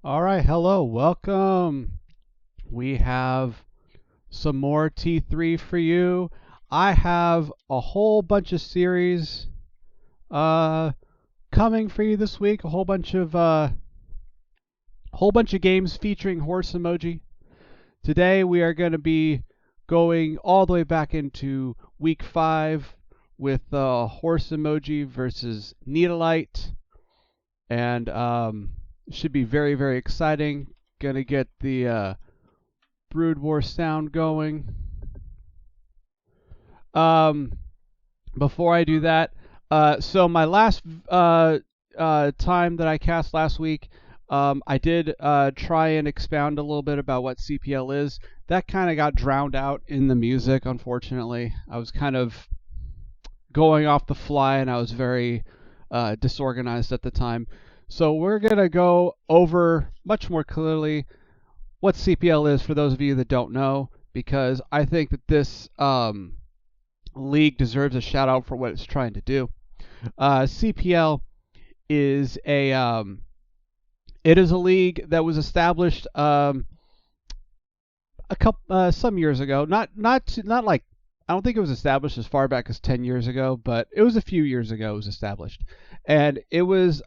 All right, hello, welcome. We have some more T3 for you. I have a whole bunch of series uh, coming for you this week. A whole bunch of games featuring Horse Emoji. Today we are going to be going all the way back into week 5 with Horse Emoji versus Needlite, and should be very, very exciting. Gonna get the Brood War sound going. Um, Before I do that, so my last time that I cast last week, I did try and expound a little bit about what CPL is. That kind of got drowned out in the music, unfortunately. I was kind of going off the fly, and I was very disorganized at the time. So we're going to go over much more clearly what CPL is for those of you that don't know, because I think that this league deserves a shout out for what it's trying to do. CPL is it is a league that was established some years ago. Not like, I don't think it was established as far back as 10 years ago, but it was a few years ago it was established. And it was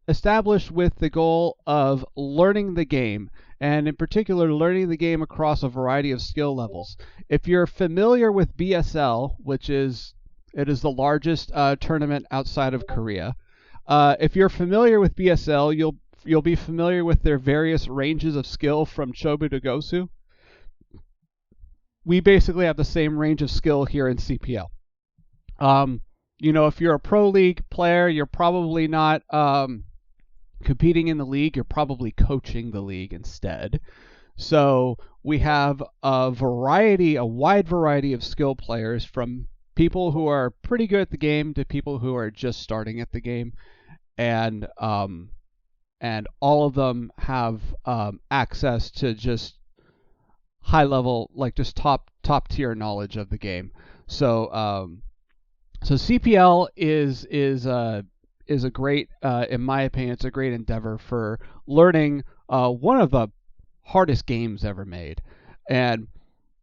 established with the goal of learning the game, and in particular learning the game across a variety of skill levels. If you're familiar with BSL, it is the largest tournament outside of Korea. If you're familiar with BSL, you'll be familiar with their various ranges of skill from Chobu to Gosu. We basically have the same range of skill here in CPL. If you're a pro league player, you're probably not competing in the league, you're probably coaching the league instead. So we have a wide variety of skill players, from people who are pretty good at the game to people who are just starting at the game, and all of them have access to just high level, like just top tier knowledge of the game. So CPL is a great, in my opinion, it's a great endeavor for learning one of the hardest games ever made. And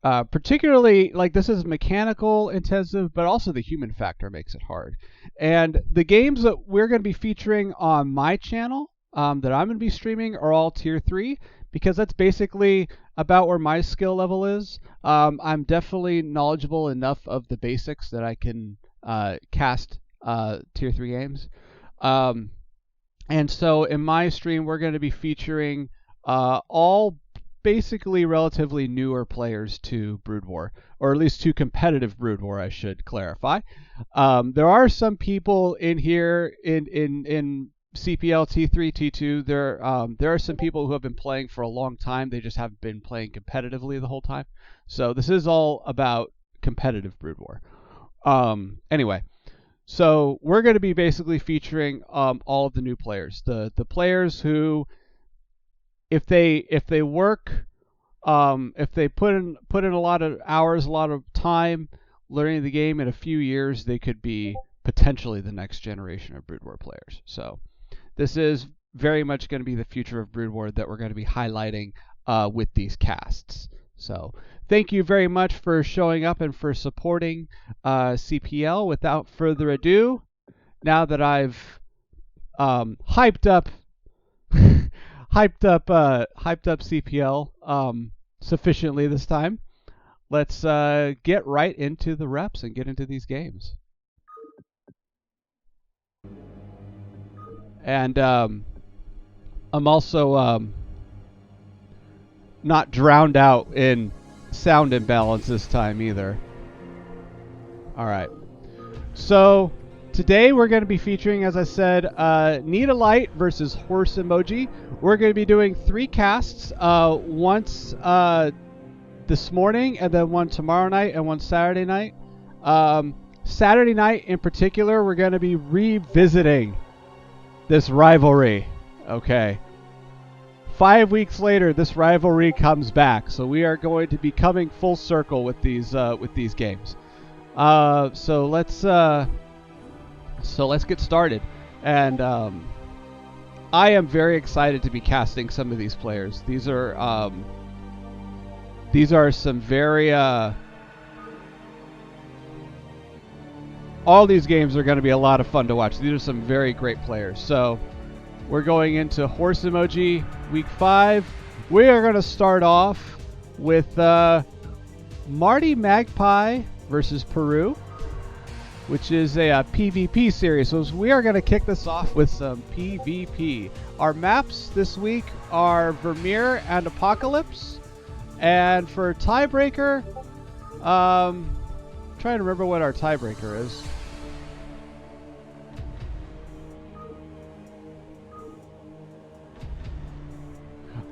particularly, like, this is mechanical intensive, but also the human factor makes it hard. And the games that we're going to be featuring on my channel, that I'm going to be streaming, are all tier 3, because that's basically about where my skill level is. I'm definitely knowledgeable enough of the basics that I can cast tier 3 games. And so in my stream, we're going to be featuring all basically relatively newer players to Brood War, or at least to competitive Brood War, I should clarify. There are some people in here in CPL T3, T2. There are some people who have been playing for a long time. They just haven't been playing competitively the whole time. So this is all about competitive Brood War. Anyway. So we're going to be basically featuring all of the new players, the players who, if they work, if they put in a lot of hours, a lot of time learning the game, in a few years they could be potentially the next generation of Brood War players. So this is very much going to be the future of Brood War that we're going to be highlighting with these casts. So thank you very much for showing up and for supporting CPL. Without further ado, now that I've hyped up CPL sufficiently this time, let's get right into the reps and get into these games. And I'm also not drowned out in sound imbalance this time either. Alright. So today we're going to be featuring, as I said, Needlite versus Horse Emoji. We're going to be doing 3 casts, once this morning, and then one tomorrow night, and one Saturday night. Saturday night in particular, we're going to be revisiting this rivalry. Okay. 5 weeks later, this rivalry comes back, so we are going to be coming full circle with these games. So let's get started. And I am very excited to be casting some of these players. These are some very all these games are going to be a lot of fun to watch. These are some very great players. So we're going into Horse Emoji Week 5. We are going to start off with Marty Magpie versus Peru, which is a PvP series. So we are going to kick this off with some PvP. Our maps this week are Vermeer and Apocalypse. And for tiebreaker, trying to remember what our tiebreaker is.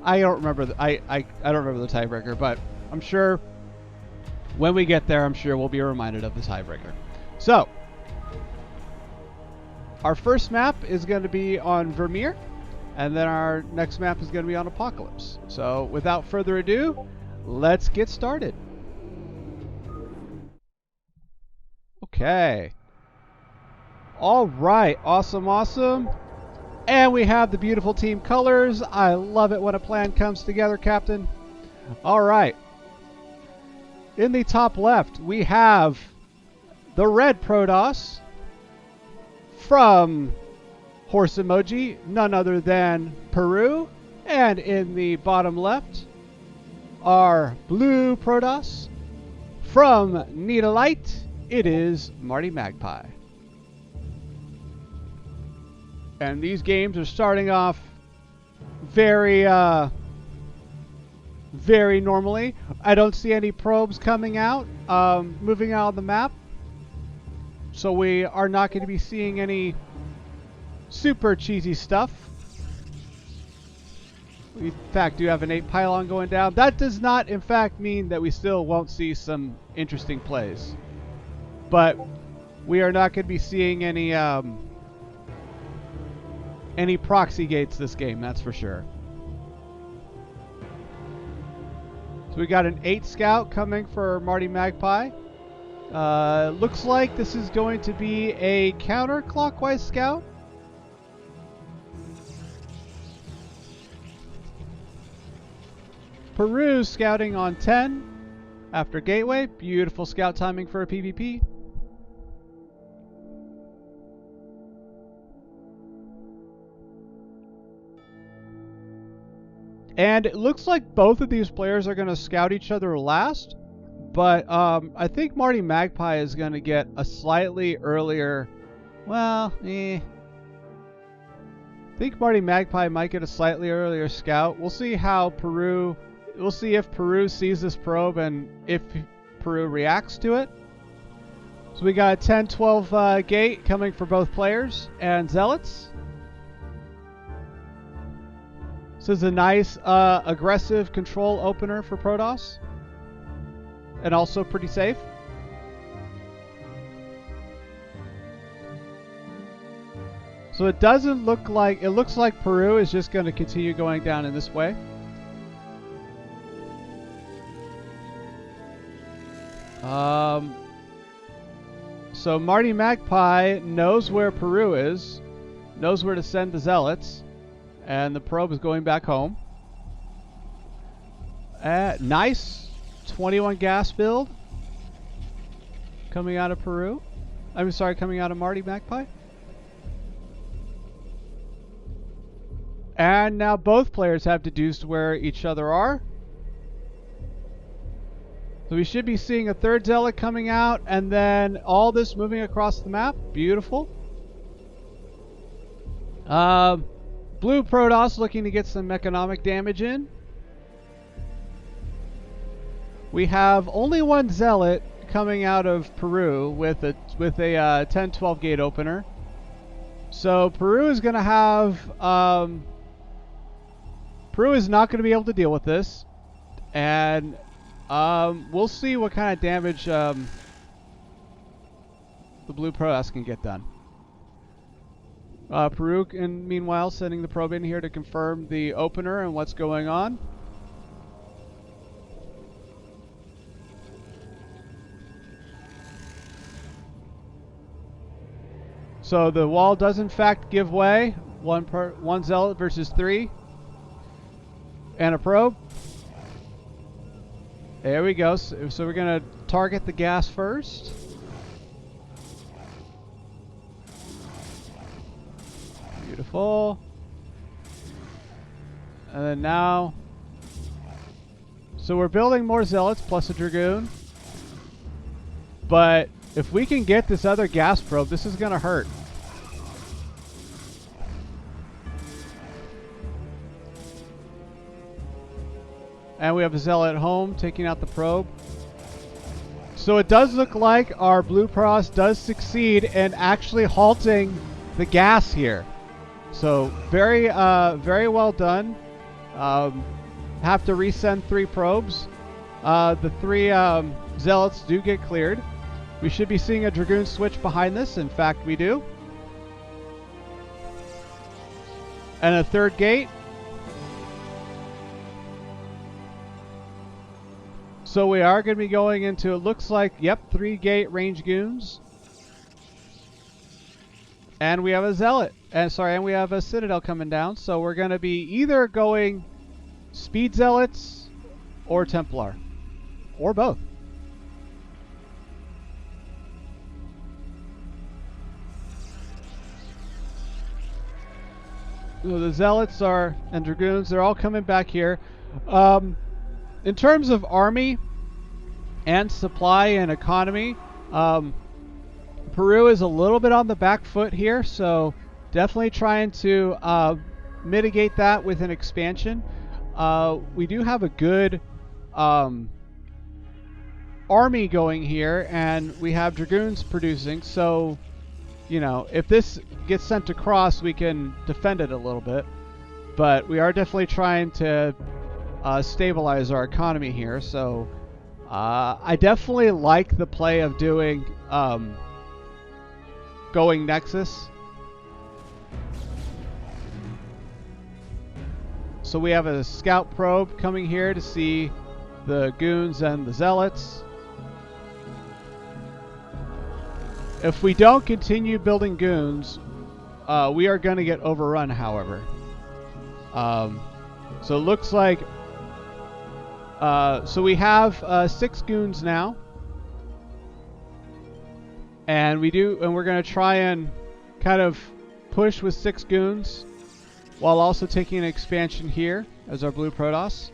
I don't remember I don't remember the tiebreaker, but I'm sure when we get there, I'm sure we'll be reminded of the tiebreaker. So, our first map is going to be on Vermeer, and then our next map is going to be on Apocalypse. So, without further ado, let's get started. Okay. All right. Awesome. And we have the beautiful team colors. I love it when a plan comes together, Captain. All right. In the top left, we have the red Protoss from Horse Emoji, none other than Peru. And in the bottom left, our blue Protoss from Needlelight. It is Marty Magpie. And these games are starting off very normally. I don't see any probes coming out, moving out of the map. So we are not going to be seeing any super cheesy stuff. We, in fact, do have an 8 pylon going down. That does not, in fact, mean that we still won't see some interesting plays. But we are not going to be seeing any proxy gates this game, that's for sure. So we got an 8 scout coming for Marty Magpie. Looks like this is going to be a counterclockwise scout. Peru scouting on 10 after gateway. Beautiful scout timing for a PvP. And it looks like both of these players are going to scout each other last. But I think Marty Magpie is going to get a slightly earlier... Well, I think Marty Magpie might get a slightly earlier scout. We'll see how Peru... We'll see if Peru sees this probe and if Peru reacts to it. So we got a 10-12 gate coming for both players and Zealots. This is a nice aggressive control opener for Protoss. And also pretty safe. So it doesn't look like... It looks like Peru is just going to continue going down in this way. So Marty Magpie knows where Peru is. Knows where to send the Zealots. And the probe is going back home. Nice 21 gas build coming out of Peru. I'm sorry, coming out of Marty Magpie. And now both players have deduced where each other are. So we should be seeing a third Zealot coming out, and then all this moving across the map. Beautiful. Blue Protoss looking to get some economic damage in. We have only one Zealot coming out of Peru with a 10-12 gate opener. So Peru is going to have... Peru is not going to be able to deal with this. And we'll see what kind of damage the Blue Protoss can get done. Peru, and meanwhile, sending the probe in here to confirm the opener and what's going on. So the wall does in fact give way. One zealot versus 3. And a probe. There we go. So we're going to target the gas first. Beautiful. And then now... So we're building more zealots plus a dragoon. But if we can get this other gas probe, this is going to hurt. And we have a zealot at home taking out the probe. So it does look like our blue Protoss does succeed in actually halting the gas here. So very well done. Have to resend 3 probes. The 3 zealots do get cleared. We should be seeing a dragoon switch behind this. In fact, we do. And a 3rd gate. So we are going to be going into, it looks like, yep, 3 gate range goons. And we have a zealot. And we have a citadel coming down. So we're going to be either going speed zealots or Templar. Or both. So the zealots and dragoons, they're all coming back here. In terms of army and supply and economy, Peru is a little bit on the back foot here, so definitely trying to mitigate that with an expansion. We do have a good army going here, and we have dragoons producing, so you know, if this gets sent across, we can defend it a little bit. But we are definitely trying to stabilize our economy here, so I definitely like the play of doing going Nexus. So we have a scout probe coming here to see the goons and the zealots. If we don't continue building goons, we are going to get overrun, however. So it looks like so we have 6 goons now, and we're going to try and kind of push with 6 goons while also taking an expansion here as our blue Protoss.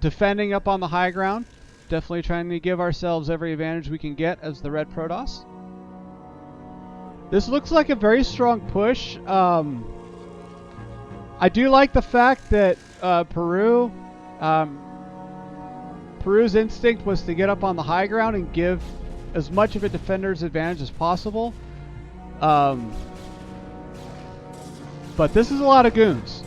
Defending up on the high ground, definitely trying to give ourselves every advantage we can get as the red Protoss. This looks like a very strong push. I do like the fact that Peru's instinct was to get up on the high ground and give as much of a defender's advantage as possible. But this is a lot of goons.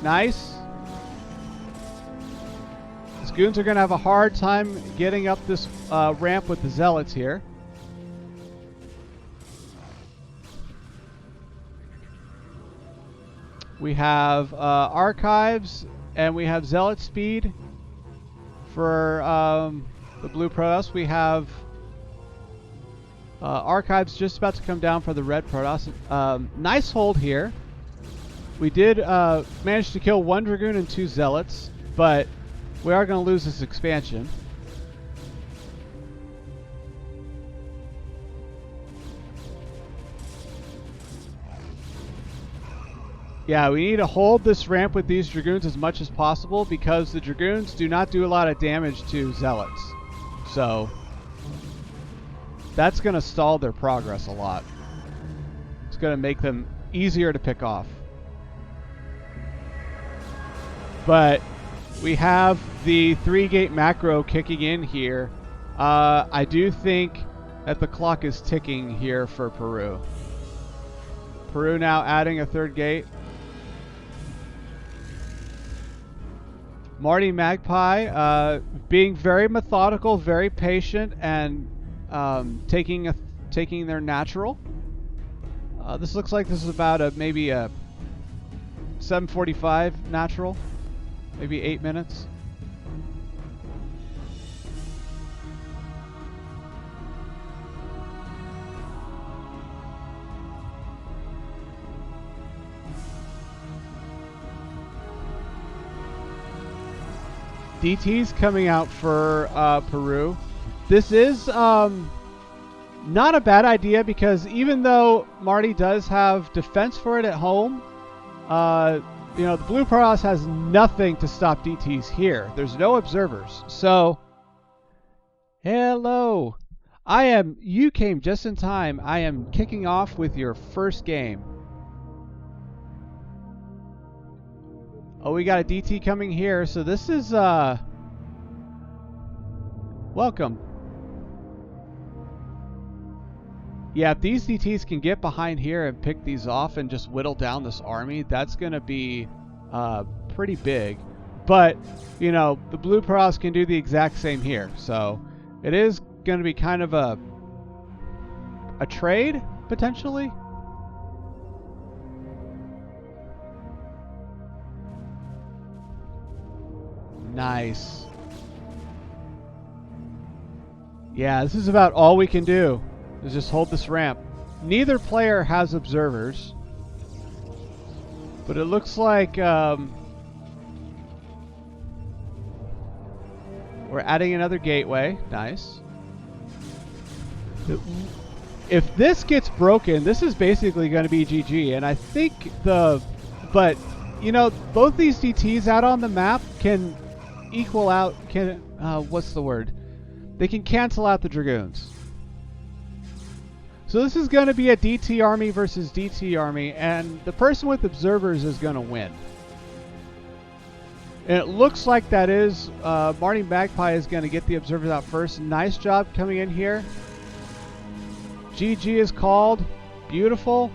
Nice. These goons are going to have a hard time getting up this ramp with the zealots here. We have archives, and we have zealot speed for the blue Protoss. We have archives just about to come down for the red Protoss. Nice hold here. We did manage to kill 1 dragoon and 2 zealots, but we are going to lose this expansion. Yeah, we need to hold this ramp with these dragoons as much as possible because the dragoons do not do a lot of damage to zealots. So that's going to stall their progress a lot. It's going to make them easier to pick off. But we have the 3-gate macro kicking in here. I do think that the clock is ticking here for Peru. Peru now adding a 3rd gate. Marty Magpie being very methodical, very patient, and taking their natural. This looks like this is about maybe a 7:45 natural, maybe 8 minutes. DT's coming out for Peru. This is not a bad idea because even though Marty does have defense for it at home, you know, the Blue Protoss has nothing to stop DTs here. There's no observers. So, hello. You came just in time. I am kicking off with your first game. Oh, we got a DT coming here. So this is, welcome. Yeah, if these DTs can get behind here and pick these off and just whittle down this army, that's going to be pretty big. But, you know, the Blue Protoss can do the exact same here. So it is going to be kind of a trade, potentially. Nice. Yeah, this is about all we can do. Is just hold this ramp. Neither player has observers, but it looks like we're adding another gateway. Nice. If this gets broken, this is basically going to be GG, and I think but you know, both these DTs out on the map can equal out. What's the word? They can cancel out the Dragoons. So this is going to be a DT army versus DT army, and the person with observers is going to win. And it looks like that is, Marty Magpie is going to get the observers out first. Nice job coming in here. GG is called. Beautiful.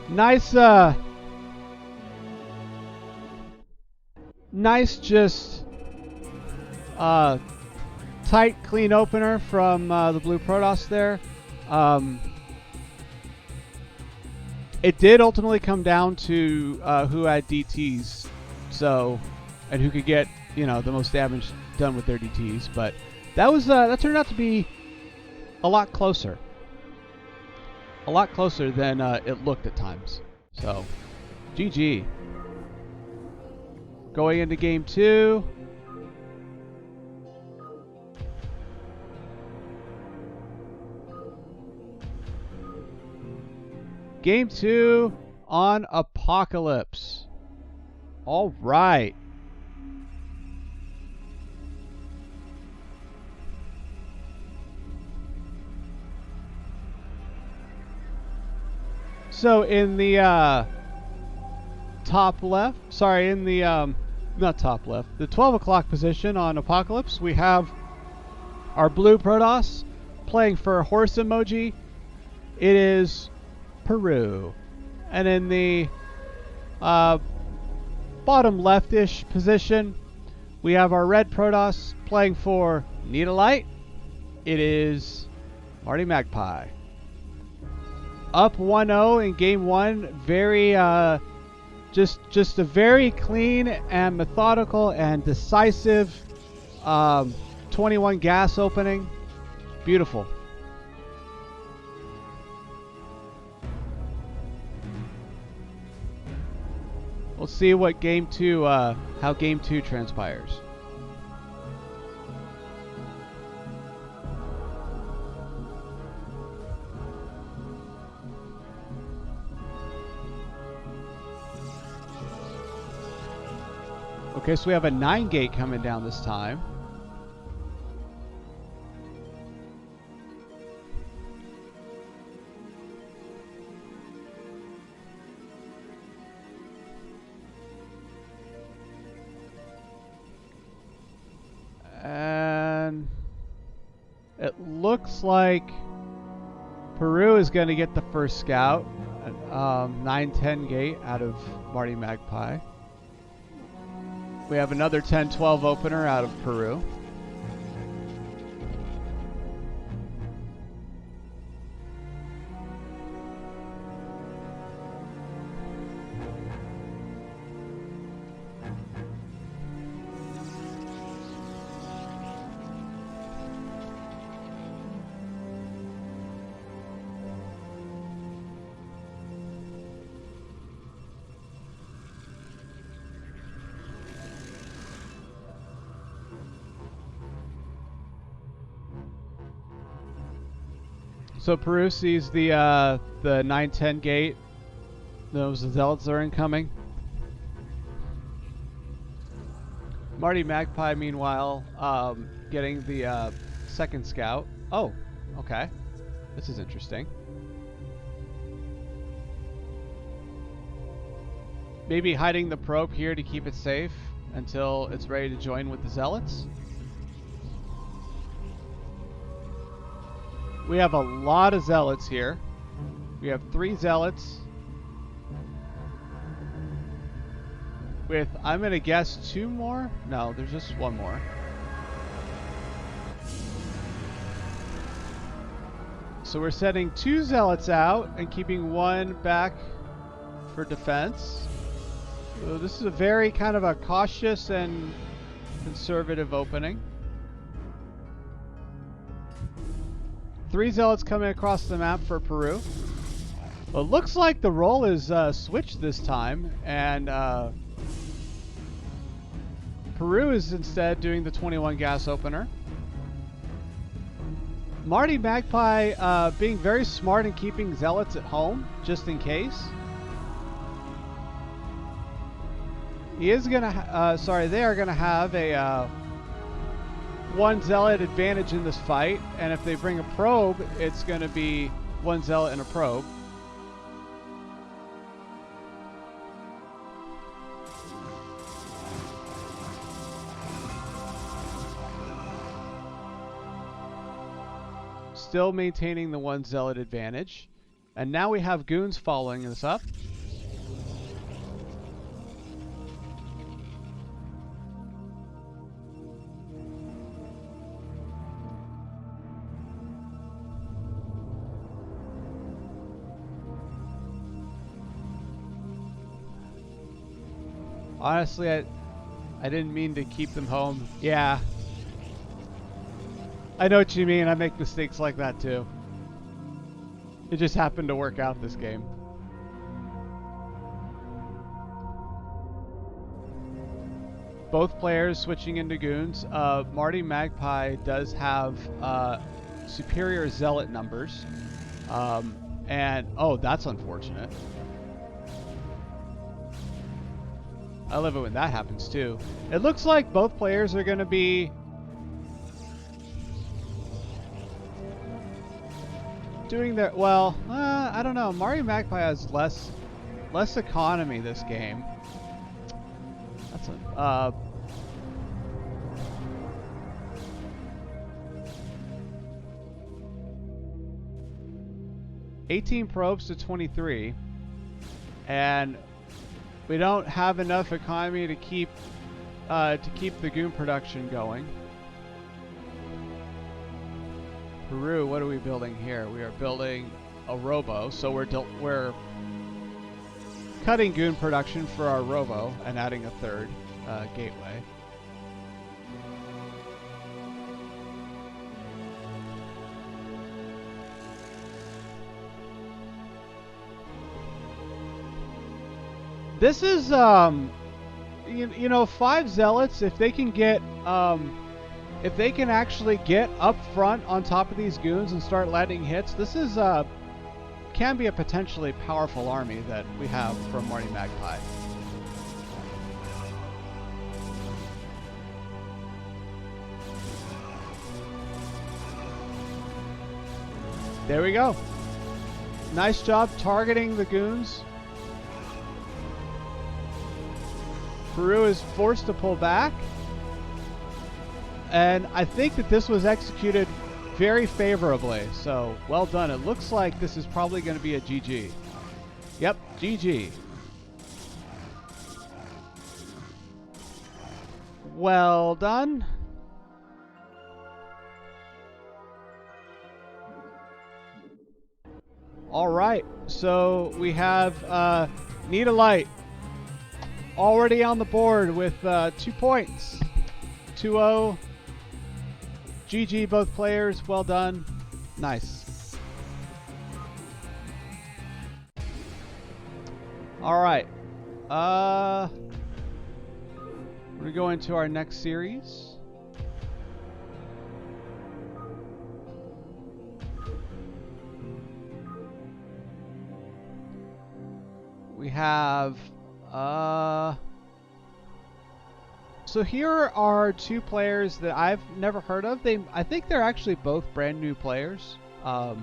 Nice, nice just, tight, clean opener from the Blue Protoss there. It did ultimately come down to who had DTs, so, and who could get, you know, the most damage done with their DTs. But that was that turned out to be a lot closer than it looked at times. So, GG. Going into game 2. Game 2 on Apocalypse. All right. So in the top left, sorry, in the not top left, the 12 o'clock position on Apocalypse, we have our Blue Protoss playing for Horse Emoji. It is Peru. And in the bottom left-ish position, we have our Red Protoss playing for Need a Light. It is Marty Magpie. Up 1-0 in game 1. Very just a very clean and methodical and decisive 21 gas opening. Beautiful. We'll see what game 2, how game 2 transpires. Okay, so we have a 9 gate coming down this time. And it looks like Peru is going to get the first scout. 9-10 gate out of Marty Magpie. We have another 10-12 opener out of Peru. So Peru sees the 910 gate. Those zealots are incoming. Marty Magpie, meanwhile, getting the second scout. Oh, okay. This is interesting. Maybe hiding the probe here to keep it safe until it's ready to join with the zealots. We have a lot of zealots here. We have 3 zealots. With, I'm going to guess 2 more? No, there's just 1 more. So we're sending 2 zealots out and keeping 1 back for defense. So this is a very kind of a cautious and conservative opening. 3 zealots coming across the map for Peru. Well, it looks like the role is switched this time, and Peru is instead doing the 21 gas opener. Marty Magpie being very smart in keeping zealots at home, just in case. He is gonna, they are gonna have a 1 zealot advantage in this fight, and if they bring a probe, it's gonna be 1 zealot and a probe. Still maintaining the 1 zealot advantage. And now we have goons following this up. Honestly, I didn't mean to keep them home. Yeah. I know what you mean. I make mistakes like that too. It just happened to work out this game. Both players switching into goons. Marty Magpie does have superior zealot numbers. And, oh, that's unfortunate. I love it when that happens too. It looks like both players are going to be doing their, well, I don't know. Marty Magpie has less economy this game. That's a 18 probes to 23, and we don't have enough economy to keep the goon production going. Peru, what are we building here? We are building a robo, so we're cutting goon production for our robo and adding a 3rd gateway. This is you know, 5 zealots, if they can get if they can actually get up front on top of these goons and start landing hits, this is can be a potentially powerful army that we have from Marty Magpie. There we go. Nice job targeting the goons. Peru is forced to pull back. And I think that this was executed very favorably. So, well done. It looks like this is probably going to be a GG. Yep, GG. Well done. All right. So, we have Need a Light already on the board with 2 points. 2-0. GG, both players. Well done. Nice. All right. We're going to our next series. We have so here are two players that I've never heard of. I think they're actually both brand new players. I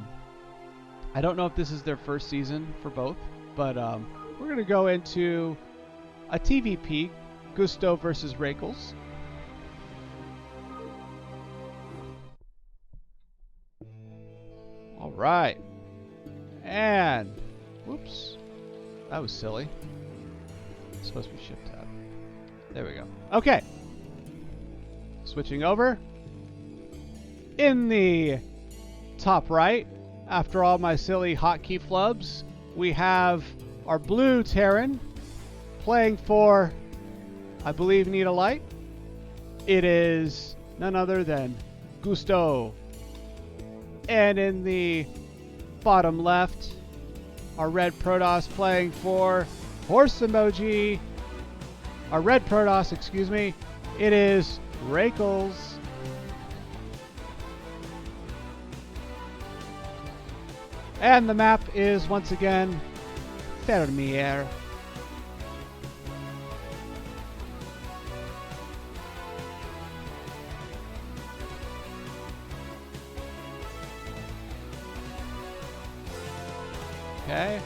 don't know if this is their first season for both, but we're gonna go into a TVP, Gusto versus Rakels. All right, and whoops, that was silly. It's supposed to be shift tab. There we go. Okay. Switching over. In the top right, after all my silly hotkey flubs, we have our blue Terran playing for, I believe, Need a Light. It is none other than Gusto. And in the bottom left, our red Protoss playing for Horse Emoji. Our red Protoss, excuse me, it is Rakels. And the map is once again Fermier. Okay.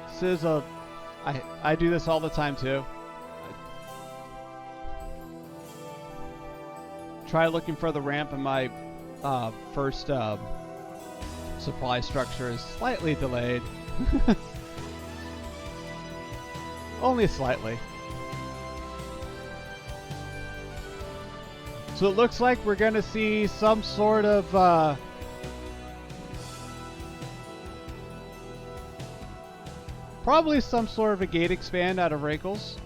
This is a I do this all the time too. Try looking for the ramp and my first supply structure is slightly delayed. Only slightly. So it looks like we're gonna see some sort of probably some sort of a gate expand out of Rakels.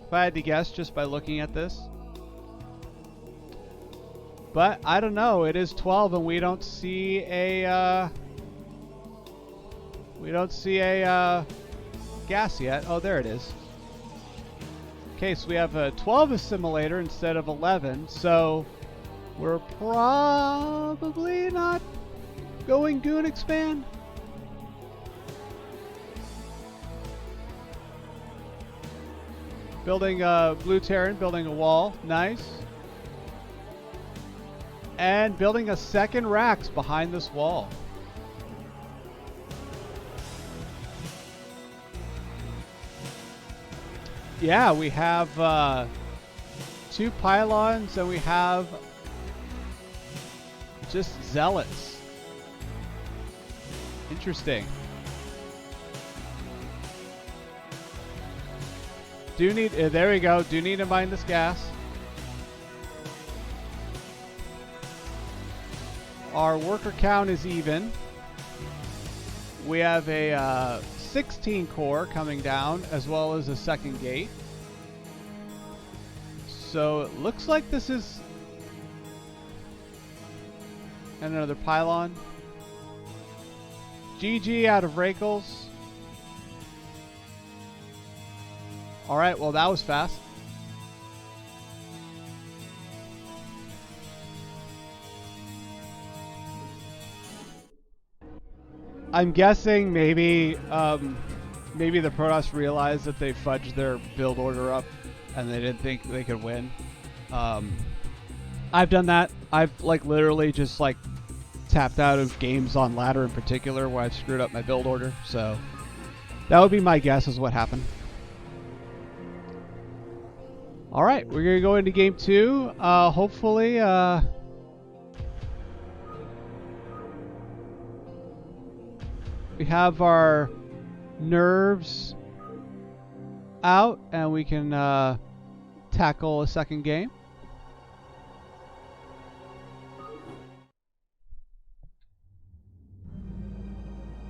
If I had to guess just by looking at this. But I don't know. It is 12 and we don't see a gas yet. Oh, there it is. Okay, so we have a 12 assimilator instead of 11. So we're probably not going goon expand. Building a blue Terran, building a wall. Nice. And building a second Rax behind this wall. Yeah, we have 2 pylons and we have just zealots. Interesting. Do need, there we go. Do need to mine this gas. Our worker count is even. We have a 16 core coming down as well as a second gate. So it looks like this is and another pylon. GG out of Rakels. Alright, well that was fast. I'm guessing maybe the Protoss realized that they fudged their build order up and they didn't think they could win. I've done that. I've literally just tapped out of games on ladder in particular where I've screwed up my build order. So that would be my guess is what happened. All right, we're gonna go into game 2. Hopefully, we have our nerves out and we can tackle a second game.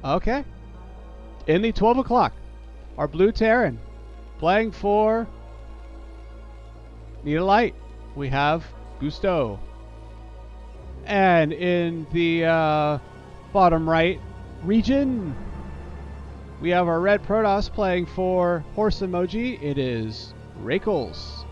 Okay. In the 12 o'clock, our blue Terran playing for Need a Light. We have Gusto. And in the bottom right region, we have our red Protoss playing for Horse Emoji. It is Rakels.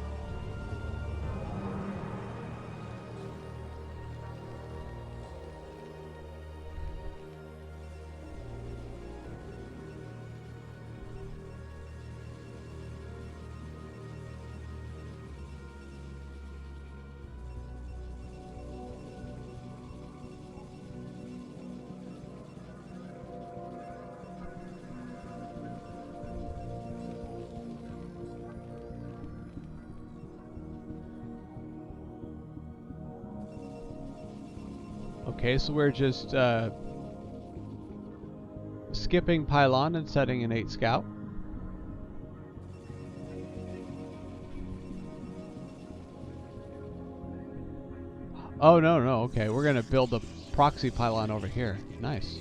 Okay, so we're just skipping pylon and setting an 8 scout. Oh, no, no, okay. We're going to build a proxy pylon over here. Nice.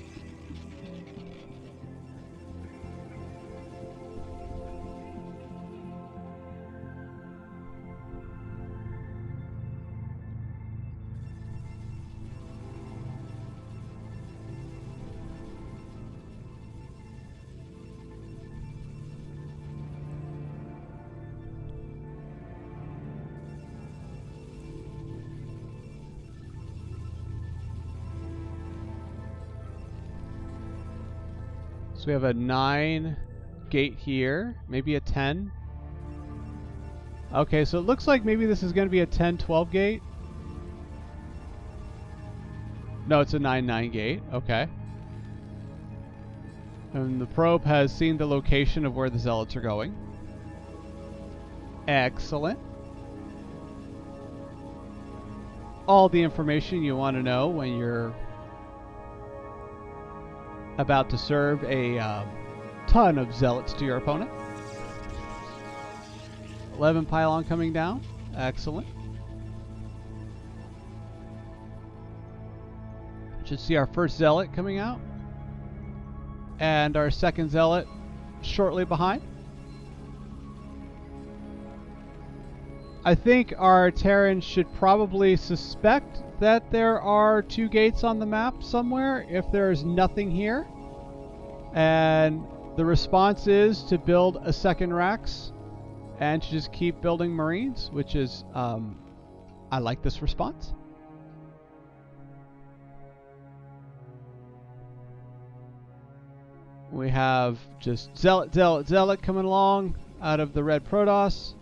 So we have a 9 gate here, maybe a 10. Okay, so it looks like maybe this is going to be a 10-12 gate. No, it's a 9-9 gate. Okay. And the probe has seen the location of where the zealots are going. Excellent. All the information you want to know when you're about to serve a ton of zealots to your opponent. 11 pylon coming down. Excellent. Should see our first zealot coming out. And our second zealot shortly behind. I think our Terrans should probably suspect that there are 2 gates on the map somewhere if there's nothing here. And the response is to build a second Rax and to just keep building Marines, which is, I like this response. We have just zealot, zealot, zealot coming along out of the red Protoss.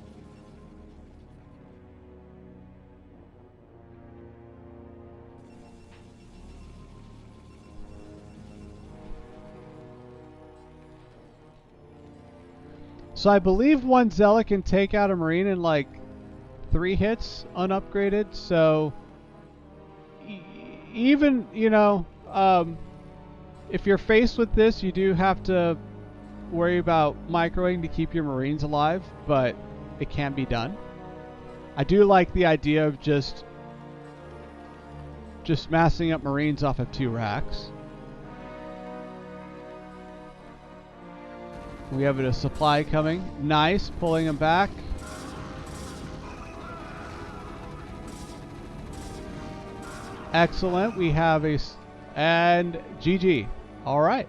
So I believe one zealot can take out a Marine in like 3 hits unupgraded. So even, you know, if you're faced with this, you do have to worry about microing to keep your Marines alive, but it can be done. I do like the idea of just massing up Marines off of 2 racks. We have a supply coming. Nice, pulling them back. Excellent. We have a... and GG. All right.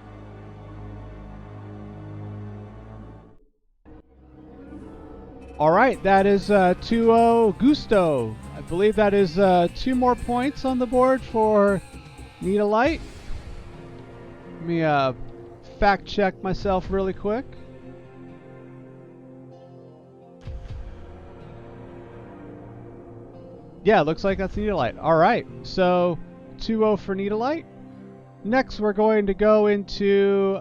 All right, that is 2-0 Gusto. I believe that is 2 more points on the board for Need a Light. Let me fact check myself really quick. Yeah, looks like that's Need a Light. All right, so 2-0 for Need a Light. Next, we're going to go into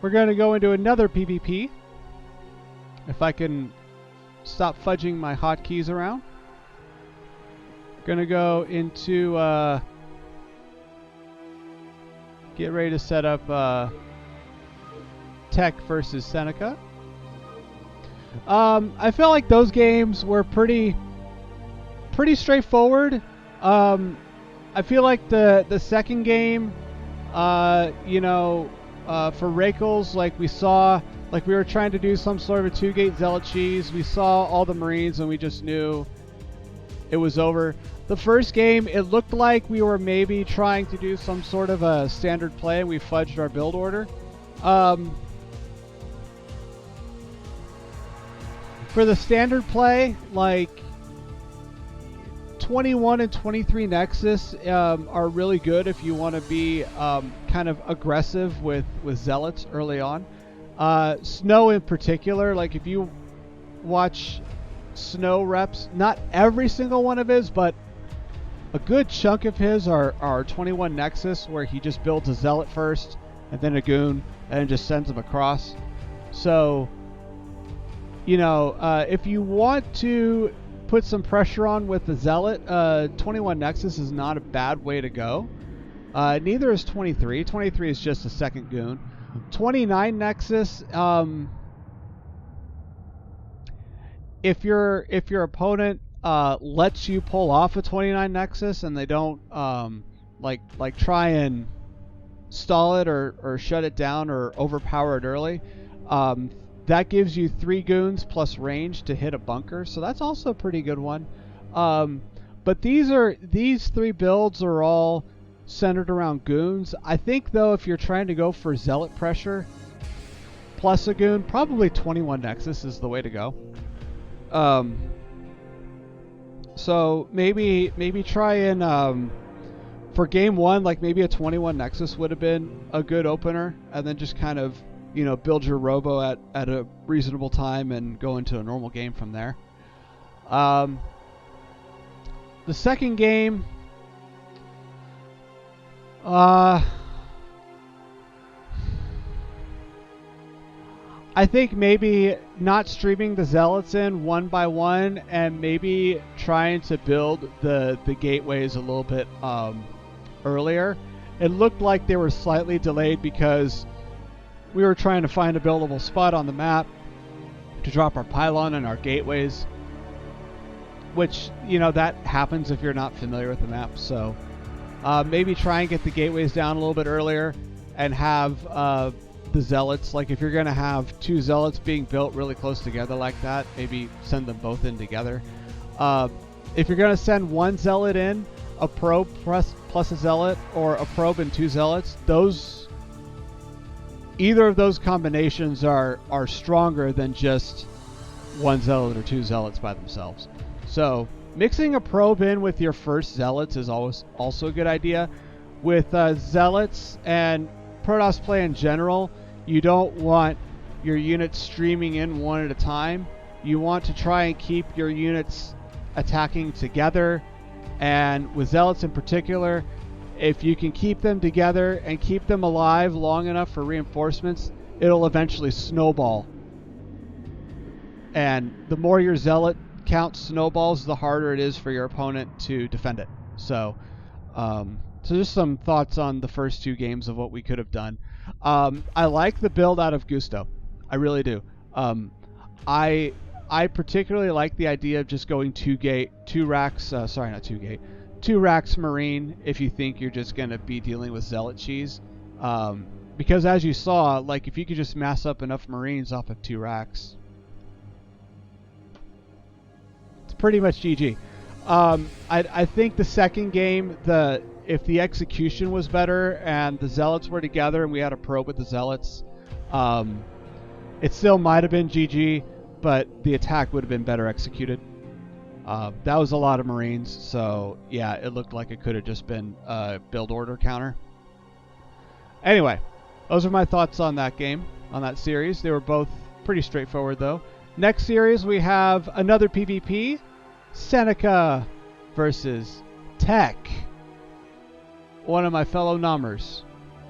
we're going to go into another PvP. If I can stop fudging my hotkeys around. Going to go into get ready to set up Tech versus Seneca. I felt like those games were pretty straightforward. I feel like the second game, you know, for Rakels, like we saw, like we were trying to do some sort of a 2-gate zealot cheese. We saw all the Marines and we just knew it was over. The first game, it looked like we were maybe trying to do some sort of a standard play and we fudged our build order. For the standard play, like 21 and 23 Nexus are really good if you want to be kind of aggressive with zealots early on. Snow in particular, like if you watch Snow reps, not every single one of his, but a good chunk of his are 21 Nexus, where he just builds a zealot first and then a goon and just sends them across. So, you know, if you want to put some pressure on with the Zealot, 21 Nexus is not a bad way to go. Neither is 23. 23 is just a second goon. 29 Nexus, if your opponent lets you pull off a 29 Nexus and they don't like try and stall it or shut it down or overpower it early, that gives you 3 goons plus range to hit a bunker, so that's also a pretty good one. But these 3 builds are all centered around goons. I think though, if you're trying to go for Zealot pressure plus a goon, probably 21 Nexus is the way to go. So maybe try and for game 1, like maybe a 21 Nexus would have been a good opener, and then just kind of, you know, build your robo at a reasonable time and go into a normal game from there. The second game, I think maybe not streaming the Zealots in one by one, and maybe trying to build the gateways a little bit earlier. It looked like they were slightly delayed because we were trying to find a buildable spot on the map to drop our pylon and our gateways, which, you know, that happens if you're not familiar with the map. So maybe try and get the gateways down a little bit earlier and have the Zealots, like if you're going to have 2 Zealots being built really close together like that, maybe send them both in together. If you're going to send 1 Zealot in, a probe plus a Zealot, or a probe and 2 Zealots, either of those combinations are stronger than just 1 Zealot or 2 Zealots by themselves. So mixing a probe in with your first Zealots is always also a good idea. With Zealots and Protoss play in general, you don't want your units streaming in one at a time. You want to try and keep your units attacking together, and with Zealots in particular, if you can keep them together and keep them alive long enough for reinforcements, it'll eventually snowball. And the more your Zealot count snowballs, the harder it is for your opponent to defend it. So just some thoughts on the first 2 games of what we could have done. I like the build out of Gusto. I really do. I particularly like the idea of just going 2 racks Marine if you think you're just going to be dealing with Zealot cheese. Because as you saw, like if you could just mass up enough Marines off of 2 racks, it's pretty much GG. I think the second game, if the execution was better and the Zealots were together and we had a probe with the Zealots, it still might have been GG, but the attack would have been better executed. That was a lot of Marines, so yeah, it looked like it could have just been a build order counter. Anyway, those are my thoughts on that game, on that series. They were both pretty straightforward though. Next series we have another PvP, Seneca versus Tech, one of my fellow Nommers.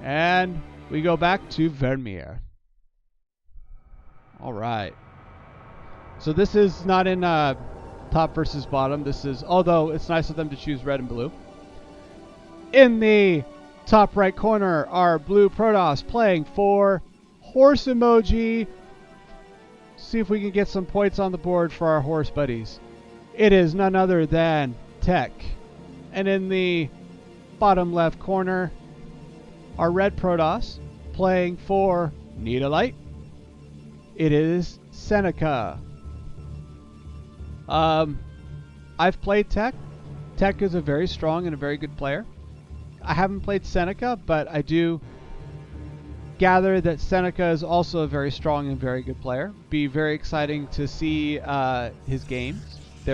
And we go back to Vermeer. Alright. So this is not in top versus bottom. This is, although it's nice of them to choose red and blue. In the top right corner are blue Protoss playing for Horse Emoji. See if we can get some points on the board for our horse buddies. It is none other than Tech. And in the bottom left corner are red Protoss playing for Needalite. It is Seneca. I've played Tech. Tech is a very strong and a very good player. I haven't played Seneca, but I do gather that Seneca is also a very strong and very good player. Be very exciting to see their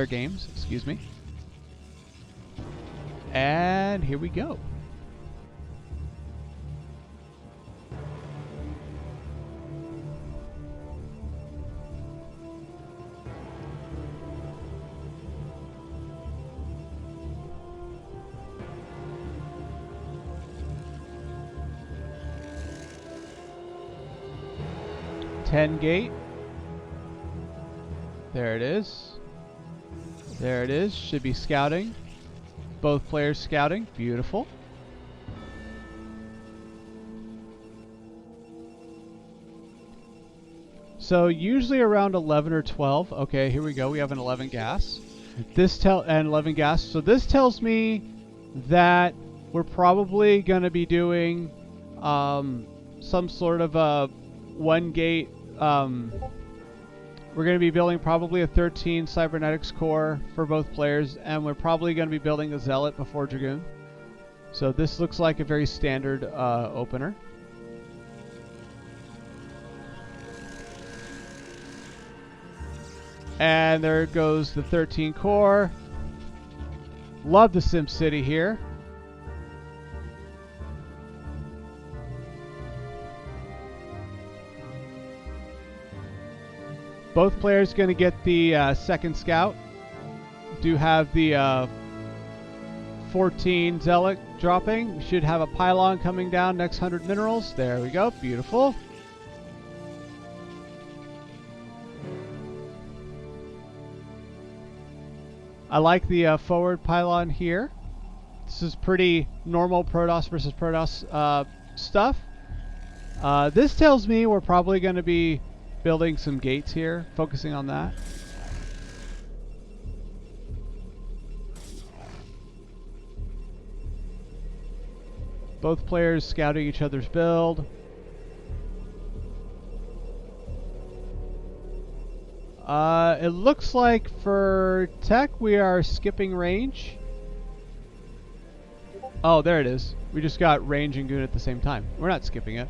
games, excuse me. And here we go. Gate. There it is. There it is. Should be scouting. Both players scouting. Beautiful. So usually around 11 or 12. Okay, here we go. We have an 11 gas. And 11 gas. So this tells me that we're probably going to be doing some sort of a one gate. We're going to be building probably a 13 cybernetics core for both players, and we're probably going to be building a zealot before dragoon. So this looks like a very standard opener. And there goes the 13 core. Love the Sim City here. Both players going to get the second scout. Do have the 14 zealot dropping. We should have a pylon coming down next 100 minerals. There we go. Beautiful. I like the forward pylon here. This is pretty normal Protoss versus Protoss stuff. This tells me we're probably going to be building some gates here, focusing on that. Both players scouting each other's build. It looks like for tech we are skipping range. Oh, there it is. We just got range and goon at the same time. We're not skipping it.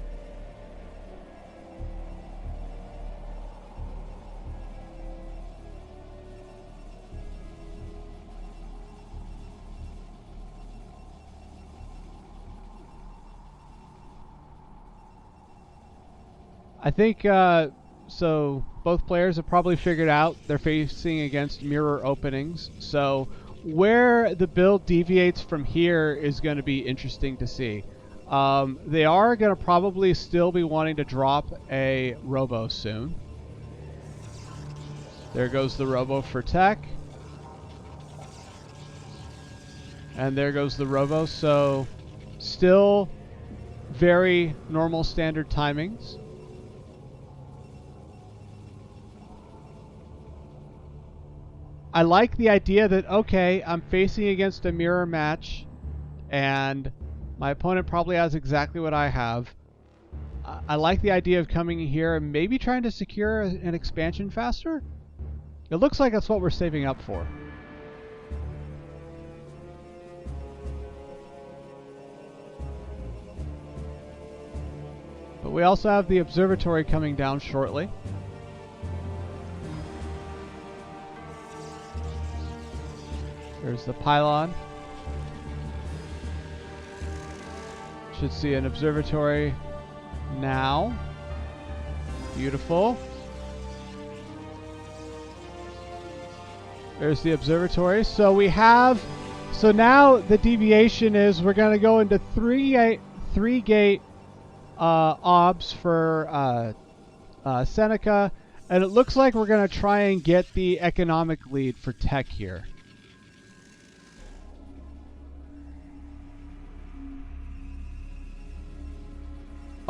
I think so both players have probably figured out they're facing against mirror openings. So where the build deviates from here is going to be interesting to see. They are going to probably still be wanting to drop a robo soon. There goes the robo for tech. And there goes the robo. So still very normal standard timings. I like the idea that, okay, I'm facing against a mirror match, and my opponent probably has exactly what I have. I like the idea of coming here and maybe trying to secure an expansion faster. It looks like that's what we're saving up for. But we also have the observatory coming down shortly. There's the pylon. Should see an observatory now. Beautiful. There's the observatory. So we have, so now the deviation is we're going to go into three gate obs for Seneca, and it looks like we're going to try and get the economic lead for tech here.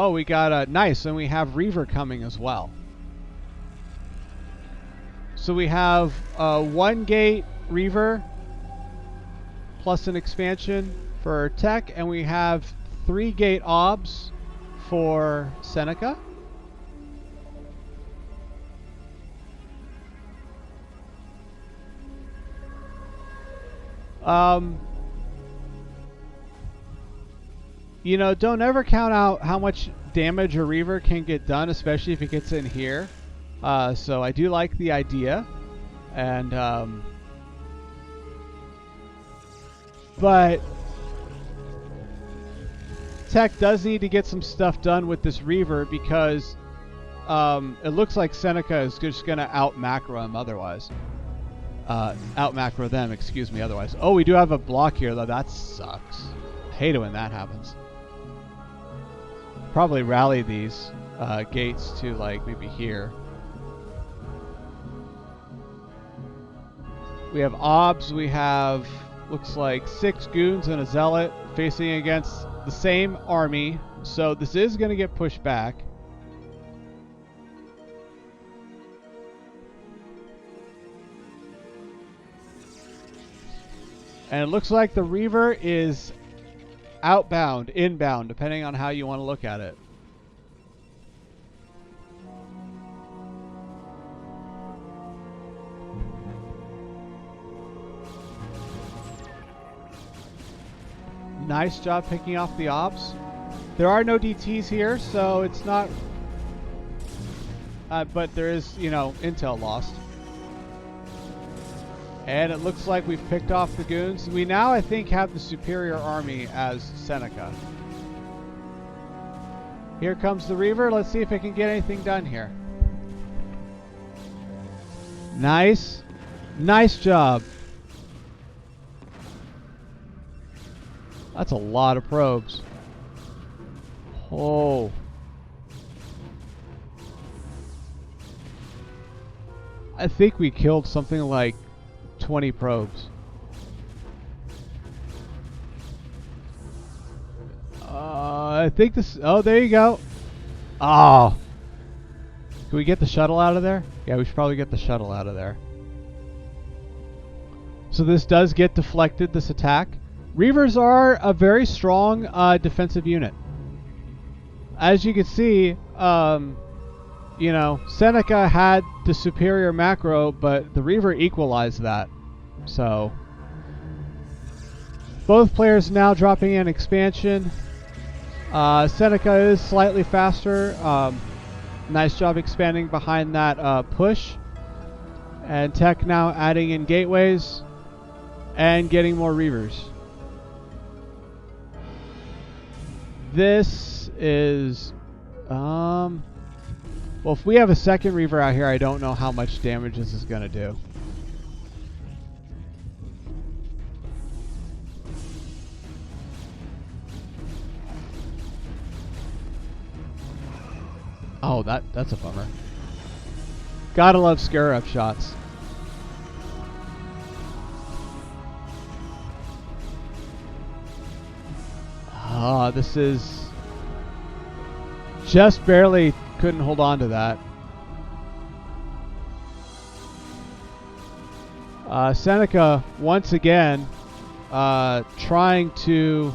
Oh, we got nice, and we have Reaver coming as well. So we have one gate Reaver plus an expansion for tech, and we have 3 gate obs for Seneca. You know, don't ever count out how much damage a Reaver can get done, especially if it gets in here. So I do like the idea. And, but tech does need to get some stuff done with this Reaver because it looks like Seneca is just going to out-macro him otherwise. Out-macro them, excuse me, otherwise. Oh, we do have a block here, though. That sucks. I hate it when that happens. Probably rally these gates to, like, maybe here. We have obs. We have, looks like 6 goons and a zealot facing against the same army. So this is going to get pushed back. And it looks like the Reaver is outbound, inbound, depending on how you want to look at it. Nice job picking off the ops. There are no DTs here, so it's not... but there is, you know, intel lost. And it looks like we've picked off the goons. We now, I think, have the superior army as Seneca. Here comes the Reaver. Let's see if it can get anything done here. Nice. Nice job. That's a lot of probes. Oh. I think we killed something like 20 probes. I think this... Oh, there you go. Oh. Can we get the shuttle out of there? Yeah, we should probably get the shuttle out of there. So this does get deflected, this attack. Reavers are a very strong defensive unit. As you can see, you know, Seneca had the superior macro, but the Reaver equalized that. So, both players now dropping in expansion. Seneca is slightly faster. Nice job expanding behind that push. And Tech now adding in gateways and getting more Reavers. This is... well, if we have a second Reaver out here, I don't know how much damage this is going to do. Oh, that's a bummer. Gotta love scare up shots. Ah, this is just barely couldn't hold on to that. Seneca once again trying to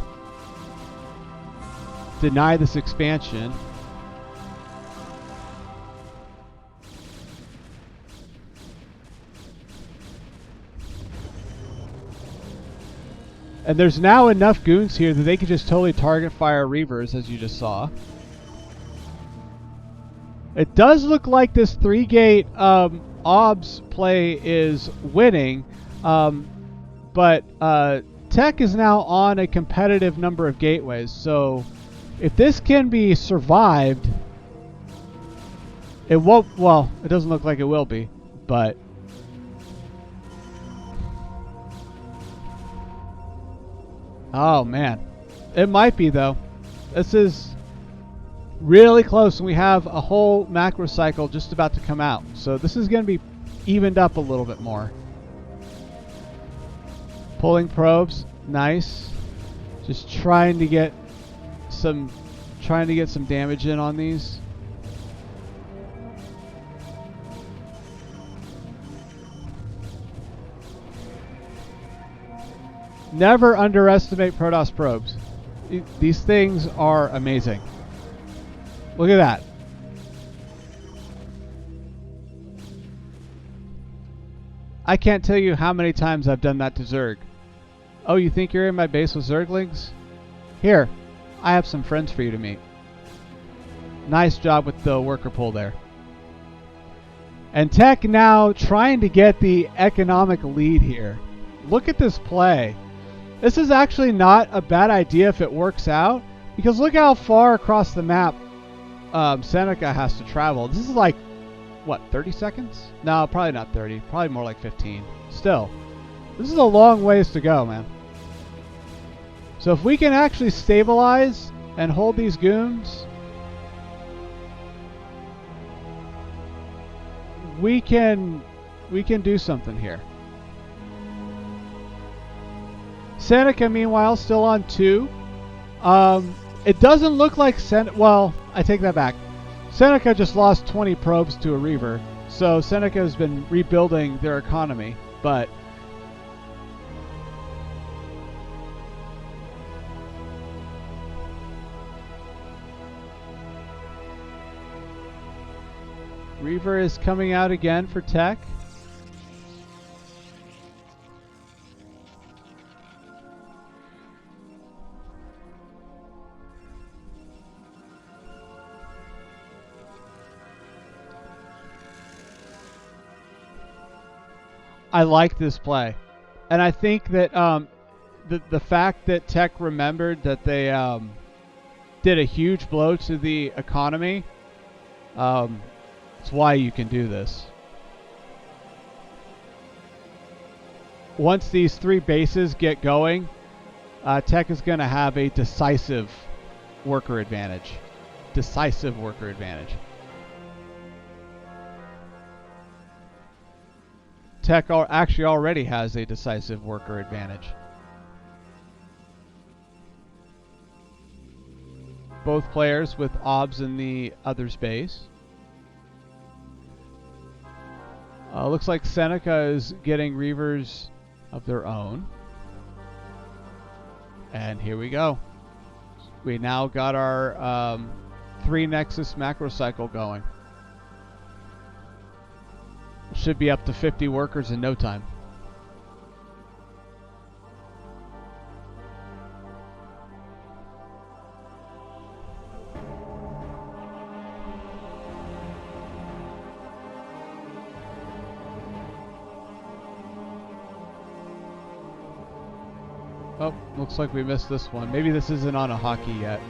deny this expansion. And there's now enough goons here that they can just totally target fire Reavers, as you just saw. It does look like this 3-gate OBS play is winning, but Tech is now on a competitive number of gateways. So if this can be survived, it won't, well, it doesn't look like it will be, but... Oh, man. It might be, though. This is really close, and we have a whole macro cycle just about to come out. So this is going to be evened up a little bit more. Pulling probes. Nice. Just trying to get some damage in on these. Never underestimate Protoss probes. These things are amazing. Look at that. I can't tell you how many times I've done that to Zerg. Oh, you think you're in my base with Zerglings? Here, I have some friends for you to meet. Nice job with the worker pull there. And Tech now trying to get the economic lead here. Look at this play. This is actually not a bad idea if it works out, because look how far across the map Seneca has to travel. This is like, what, 30 seconds? No, probably not 30. Probably more like 15. Still, this is a long ways to go, man. So if we can actually stabilize and hold these goons, we can do something here. Seneca, meanwhile, still on 2. It doesn't look like well, I take that back. Seneca just lost 20 probes to a Reaver, so Seneca has been rebuilding their economy, but Reaver is coming out again for tech. I like this play, and I think that the fact that Tech remembered that they did a huge blow to the economy, it's why you can do this. Once these 3 bases get going, Tech is going to have a decisive worker advantage. Decisive worker advantage. Tech actually already has a decisive worker advantage. Both players with obs in the other's base. Looks like Seneca is getting Reavers of their own. And here we go. We now got our 3 Nexus macro cycle going. Should be up to 50 workers in no time. Oh, looks like we missed this one. Maybe this isn't on a hockey yet.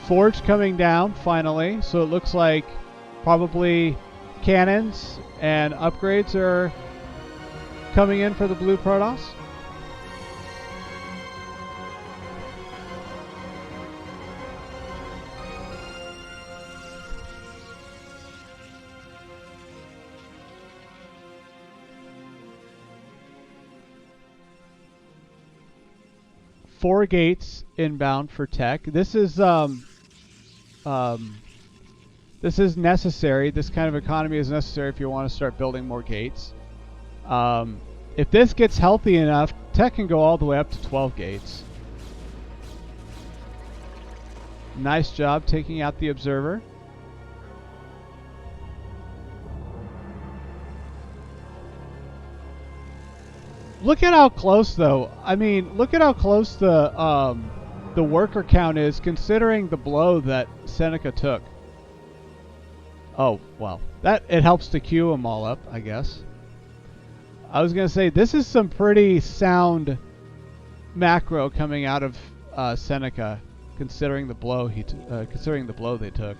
Forge coming down finally, so it looks like probably cannons and upgrades are coming in for the blue Protoss. Four gates inbound for Tech. This is necessary. This kind of economy is necessary if you want to start building more gates. If this gets healthy enough, Tech can go all the way up to 12 gates. Nice job taking out the observer. Look at how close, though. I mean, look at how close the worker count is, considering the blow that Seneca took. Oh, well, it helps to queue them all up, I guess. I was gonna say this is some pretty sound macro coming out of Seneca, considering the blow they took.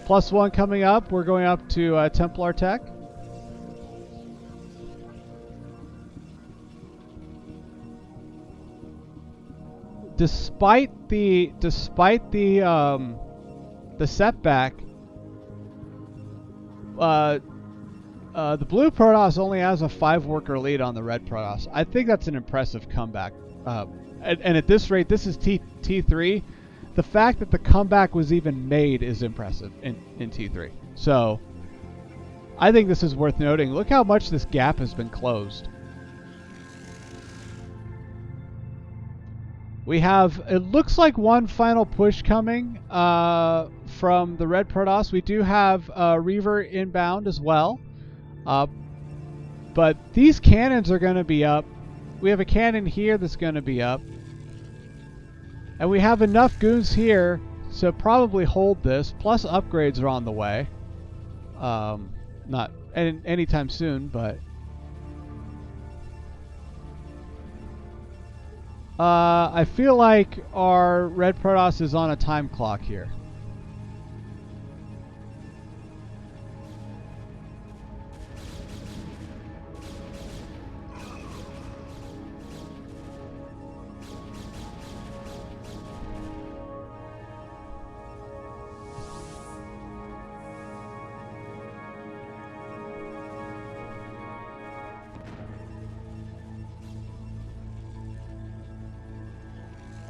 +1 coming up. We're going up to Templar Tech. Despite the setback, the blue Protoss only has a 5 worker lead on the red Protoss. I think that's an impressive comeback. And at this rate, this is T3. The fact that the comeback was even made is impressive in T3. So I think this is worth noting. Look how much this gap has been closed. We have, it looks like one final push coming from the red Protoss. We do have Reaver inbound as well. But these cannons are going to be up. We have a cannon here that's going to be up. And we have enough goons here to probably hold this. Plus upgrades are on the way. Not anytime soon, but... I feel like our red Protoss is on a time clock here.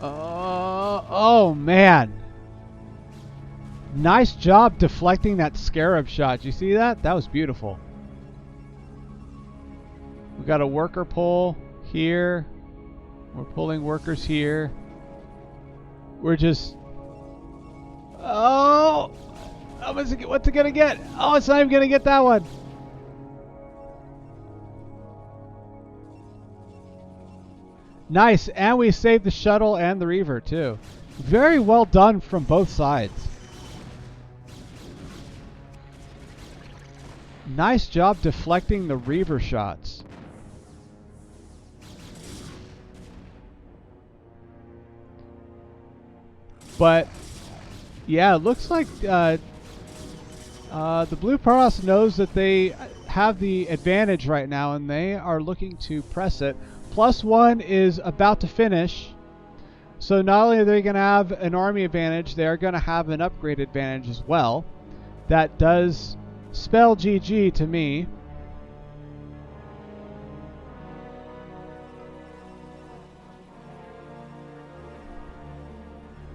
Oh man. Nice job deflecting that scarab shot. Did you see that? That was beautiful. We got a worker pull here. We're pulling workers here. We're just... Oh! What's it gonna get? Oh, it's not even gonna get that one. Nice, and we saved the shuttle and the reaver too. Very well done from both sides. Nice job deflecting the reaver shots. But yeah, it looks like the Blue Protoss knows that they have the advantage right now, and they are looking to press it. +1 is about to finish, so not only are they going to have an army advantage, they are going to have an upgrade advantage as well. That does spell GG to me.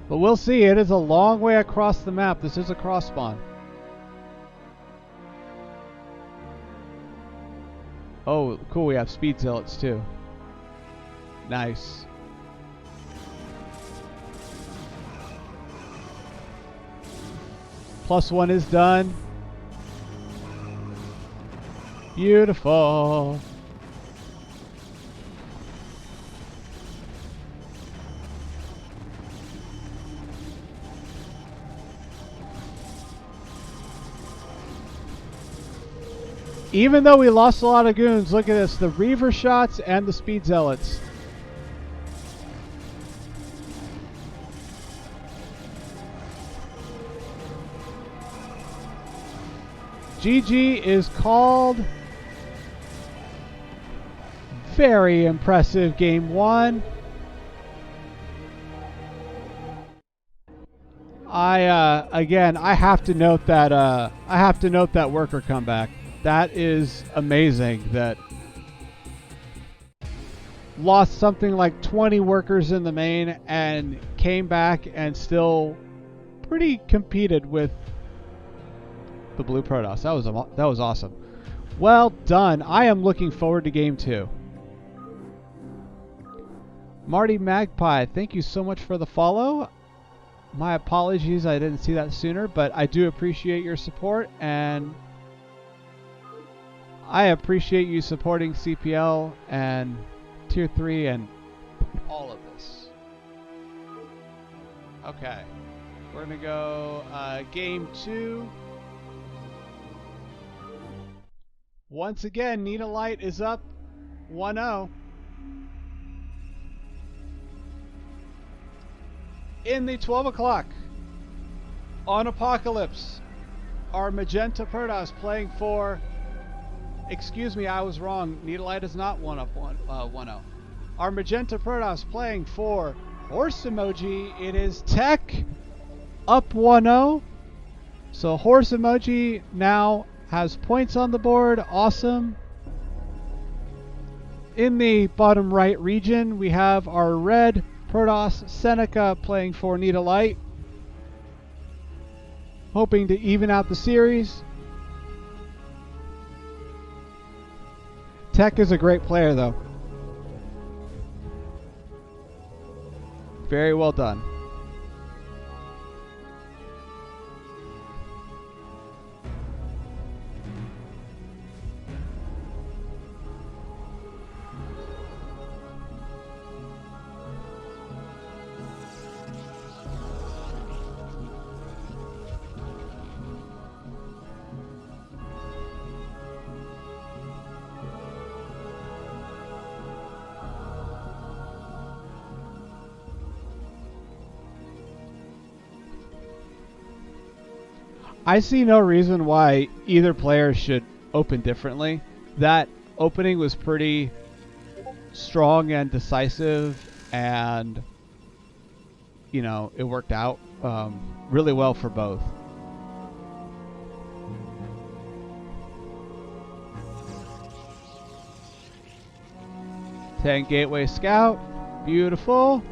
But we'll see. It is a long way across the map. This is a cross spawn. Oh, cool. We have speed zealots too. Nice. +1 is done. Beautiful. Even though we lost a lot of goons, look at this. The Reaver shots and the Speed Zealots. GG is called. Very impressive game one. Again, I have to note that worker comeback. That is amazing. That lost something like 20 workers in the main and came back and still pretty competed with the Blue Protoss. That was awesome. Well done. I am looking forward to game 2. Marty Magpie, thank you so much for the follow. My apologies, I didn't see that sooner, but I do appreciate your support, and I appreciate you supporting CPL and Tier 3 and all of this. Okay, we're going to go game 2. Once again, Nita Light is up 1-0. In the 12 o'clock on Apocalypse, our Magenta Protoss playing for... Excuse me, I was wrong. Needlelight is not 1-0. Our Magenta Protoss playing for Horse Emoji. It is Tech up 1-0. So Horse Emoji now has points on the board. Awesome. In the bottom right region, we have our red Protoss Seneca playing for Nita Light, hoping to even out the series. Tech is a great player, though. Very well done. I see no reason why either player should open differently. That opening was pretty strong and decisive, and you know, it worked out really well for both. Tank Gateway Scout, beautiful.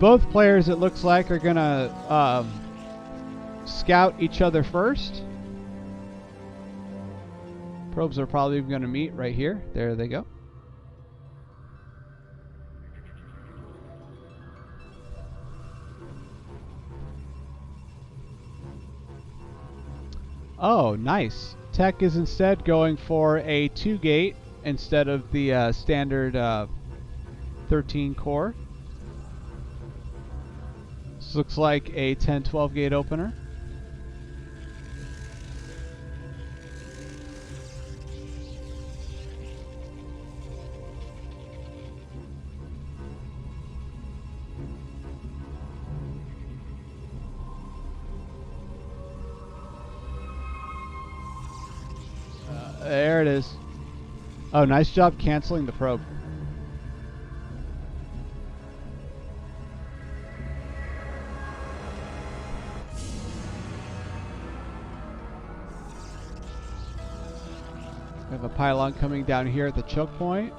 both players, it looks like, are gonna scout each other first. Probes are probably going to meet right here. There they go. Oh, nice. Tech is instead going for a 2-gate instead of the standard 13 core. This looks like a 10-12 gate opener. There it is. Oh, nice job canceling the probe. We have a pylon coming down here at the choke point.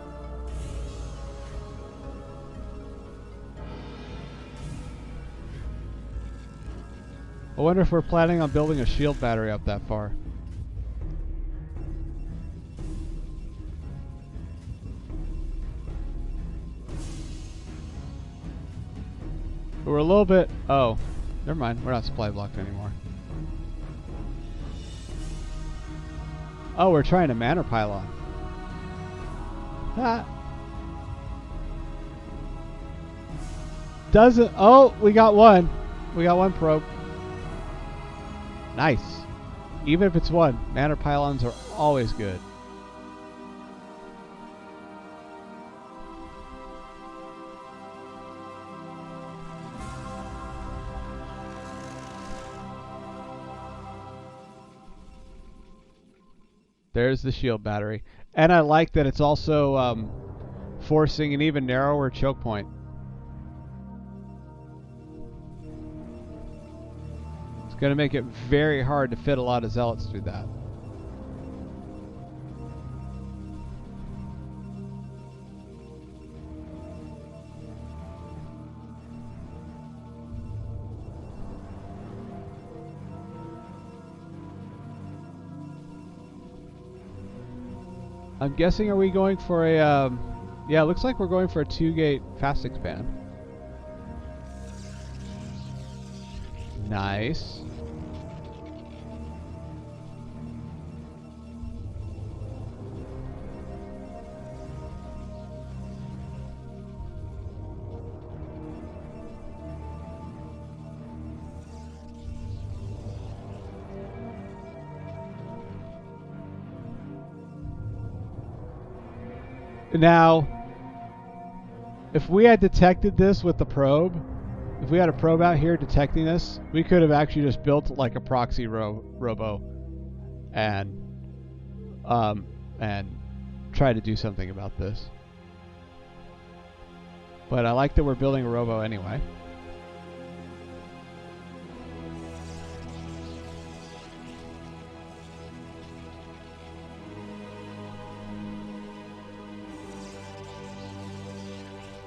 I wonder if we're planning on building a shield battery up that far. We're a little bit... Oh, never mind. We're not supply blocked anymore. Oh, we're trying to manor pylon. Ah. Doesn't... Oh, we got one. We got one probe. Nice. Even if it's one, manor pylons are always good. There's the shield battery. And I like that it's also forcing an even narrower choke point. It's going to make it very hard to fit a lot of zealots through that. I'm guessing, are we going for a, yeah, it looks like we're going for a 2-gate fast expand. Nice. Now, if we had detected this with the probe, if we had a probe out here detecting this, we could have actually just built like a proxy robo and try to do something about this. But I like that we're building a robo anyway.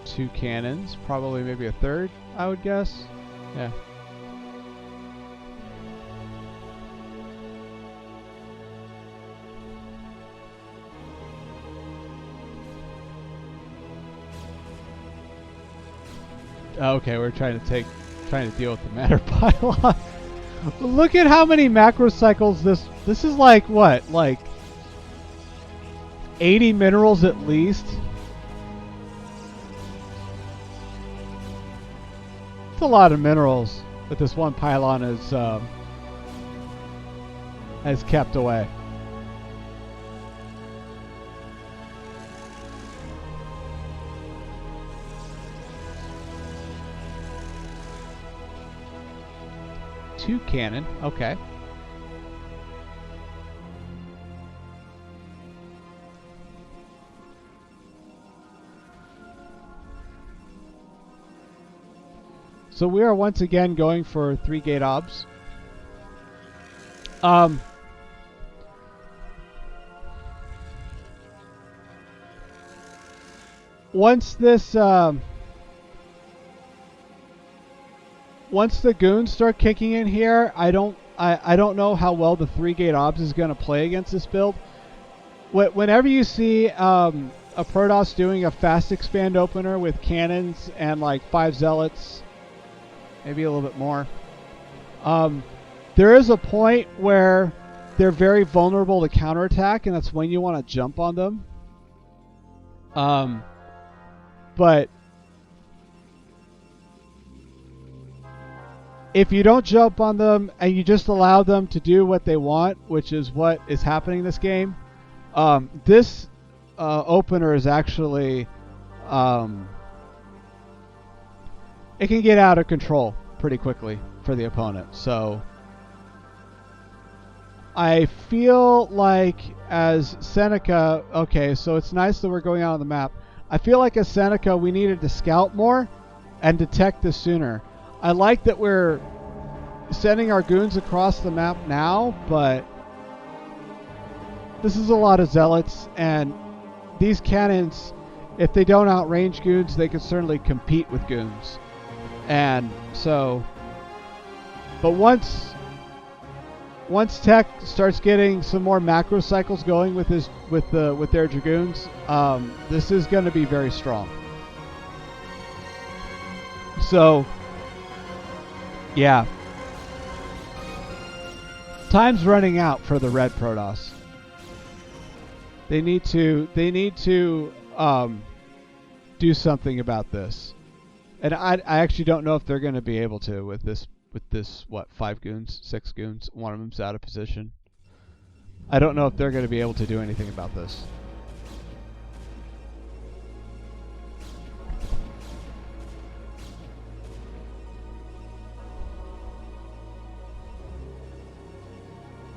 Two cannons, probably maybe a third, I would guess. Yeah. Okay, we're trying to deal with the matter pylon. Look at how many macro cycles this is like. What, like 80 minerals at least? It's a lot of minerals that this one pylon has kept away. Two cannon, okay. So we are once again going for 3-gate obs. Once this once the goons start kicking in here, I don't know how well the 3-gate obs is going to play against this build. Whenever you see a Protoss doing a fast expand opener with cannons and like 5 zealots, maybe a little bit more, there is a point where they're very vulnerable to counterattack, and that's when you want to jump on them. But if you don't jump on them and you just allow them to do what they want, which is what is happening in this game, this opener is actually it can get out of control pretty quickly for the opponent. So I feel like as Seneca, okay, so it's nice that we're going out on the map. I feel like as Seneca, we needed to scout more and detect this sooner. I like that we're sending our goons across the map now, but this is a lot of zealots, and these cannons, if they don't outrange goons, they can certainly compete with goons. And so, but once Tech starts getting some more macro cycles going with their dragoons, this is going to be very strong. So, yeah, time's running out for the red Protoss. They need to do something about this, and I actually don't know if they're going to be able to with this. What, 5 goons, 6 goons? One of them's out of position. I don't know if they're going to be able to do anything about this.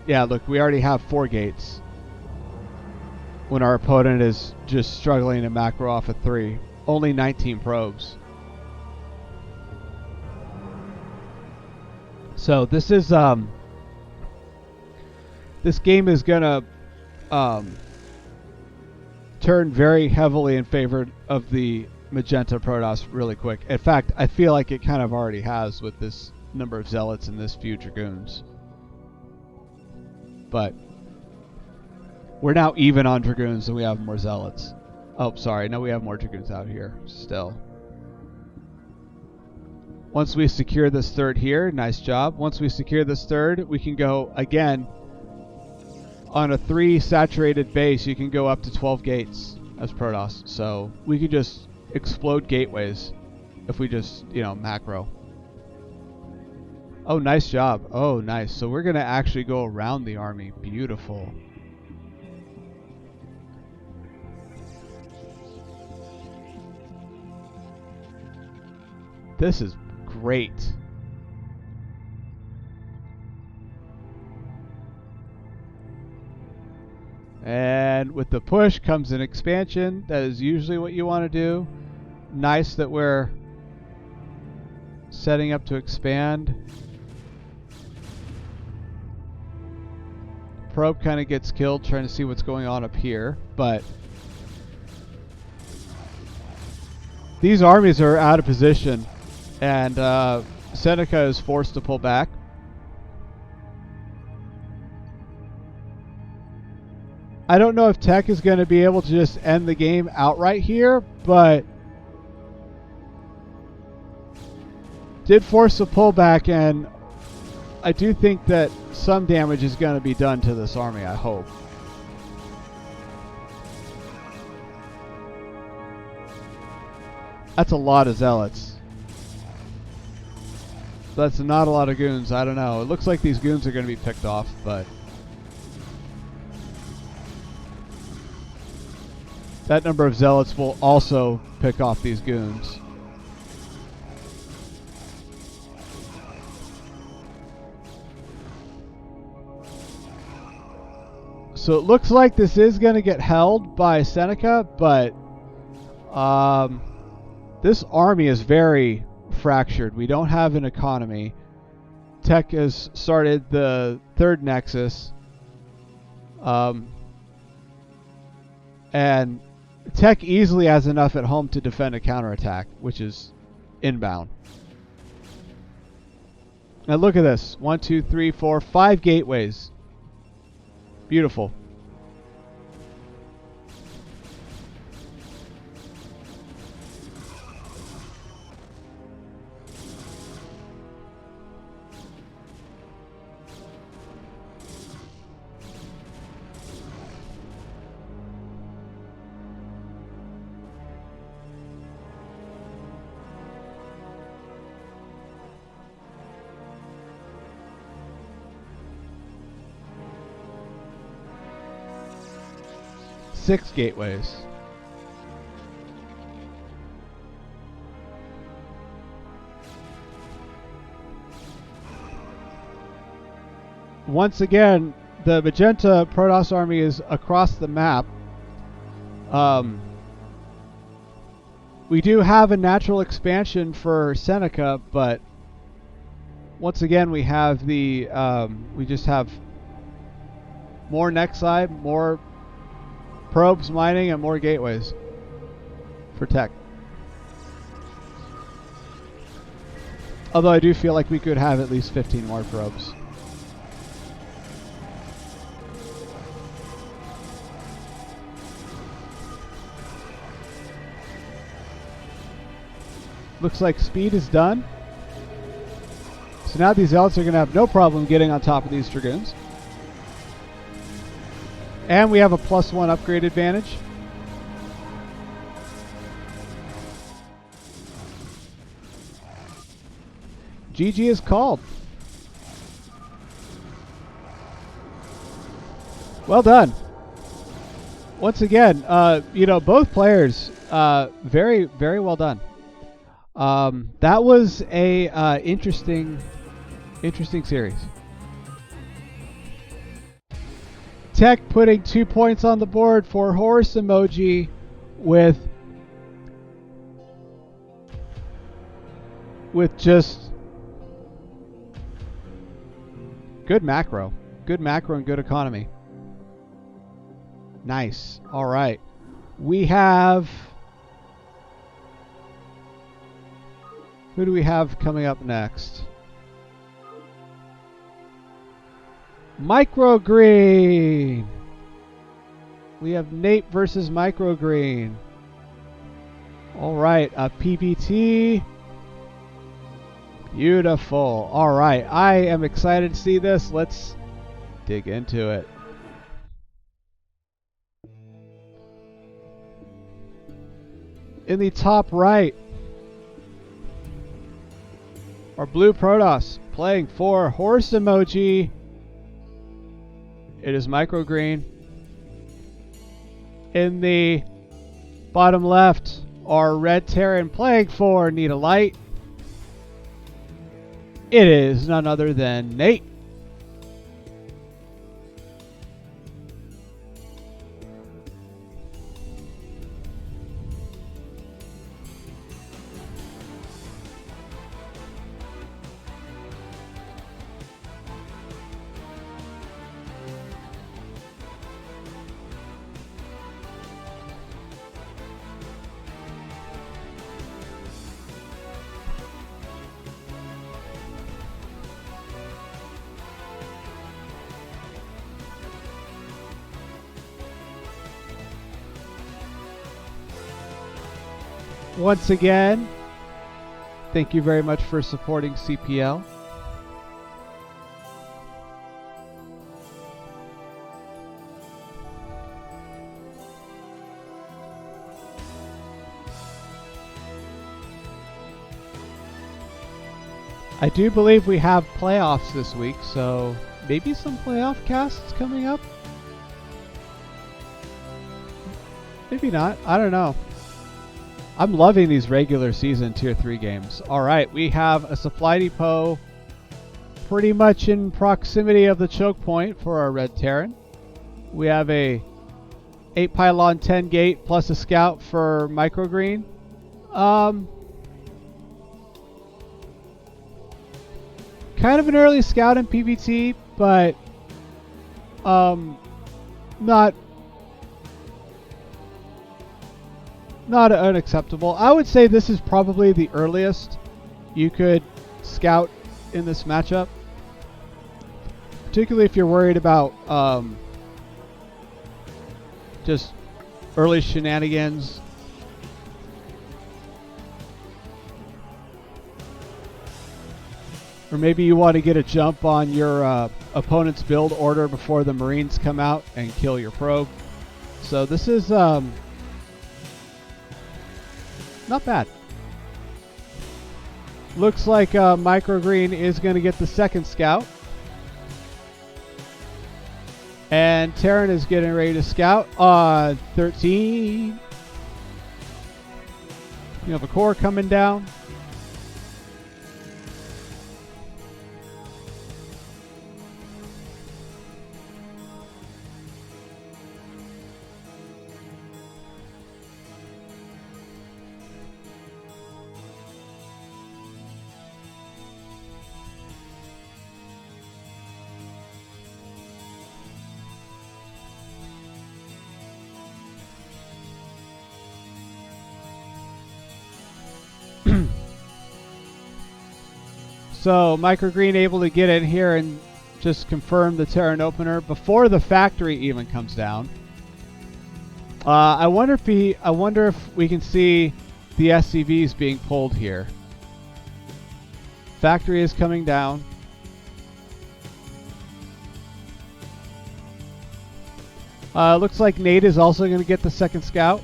Yeah, look, we already have 4 gates when our opponent is just struggling to macro off of 3. Only 19 probes. So this is this game is gonna turn very heavily in favor of the Magenta Protoss really quick. In fact, I feel like it kind of already has with this number of zealots and this few dragoons. But we're now even on dragoons and we have more zealots. Oh, sorry, no, we have more dragoons out here still. Once we secure this 3rd here, nice job. Once we secure this 3rd, we can go again on a 3 saturated base. You can go up to 12 gates as Protoss. So we can just explode gateways if we just, macro. Oh, nice job. Oh, nice. So we're going to actually go around the army. Beautiful. This is great. And with the push comes an expansion. That is usually what you want to do. Nice that we're setting up to expand. Probe kind of gets killed trying to see what's going on up here, but these armies are out of position. And Seneca is forced to pull back. I don't know if Tech is going to be able to just end the game outright here, but did force a pullback, and I do think that some damage is going to be done to this army, I hope. That's a lot of zealots. That's not a lot of goons. I don't know. It looks like these goons are going to be picked off, but that number of zealots will also pick off these goons. So it looks like this is going to get held by Seneca, but this army is very fractured. We don't have an economy. Tech has started the 3rd nexus, and Tech easily has enough at home to defend a counterattack, which is inbound. Now look at this. 1, 2, 3, 4, 5 gateways. Beautiful. Six gateways. Once again, the Magenta Protoss army is across the map. We do have a natural expansion for Seneca, but once again we have the we just have more Nexi, more probes mining, and more gateways for tech. Although I do feel like we could have at least 15 more probes. Looks like speed is done. So now these Zealots are going to have no problem getting on top of these Dragoons. And we have a +1 upgrade advantage. GG is called. Well done. Once again, you know, both players, very, very well done. That was a interesting series. Tech putting 2 points on the board for Horse Emoji with just good macro and good economy. Nice. All right. We have, who do we have coming up next? Microgreen. We have Nate versus Microgreen. All right, a PPT. Beautiful. All right, I am excited to see this. Let's dig into it. In the top right, our blue Protoss playing for Horse Emoji. It is Microgreen. In the bottom left, our red Terran playing for Need a Light. It is none other than Nate. Once again, thank you very much for supporting CPL. I do believe we have playoffs this week, so maybe some playoff casts coming up? Maybe not. I don't know. I'm loving these regular season tier 3 games. All right, we have a supply depot pretty much in proximity of the choke point for our red Terran. We have a 8 pylon 10 gate plus a scout for Microgreen. Kind of an early scout in PvT, but not unacceptable. I would say this is probably the earliest you could scout in this matchup, particularly if you're worried about just early shenanigans. Or maybe you want to get a jump on your opponent's build order before the Marines come out and kill your probe. So this is not bad. Looks like Microgreen is going to get the second scout. And Terran is getting ready to scout on 13. You have a core coming down. So Microgreen able to get in here and just confirm the Terran opener before the factory even comes down. I wonder if we can see the SCVs being pulled here. Factory is coming down. Looks like Nate is also going to get the second scout.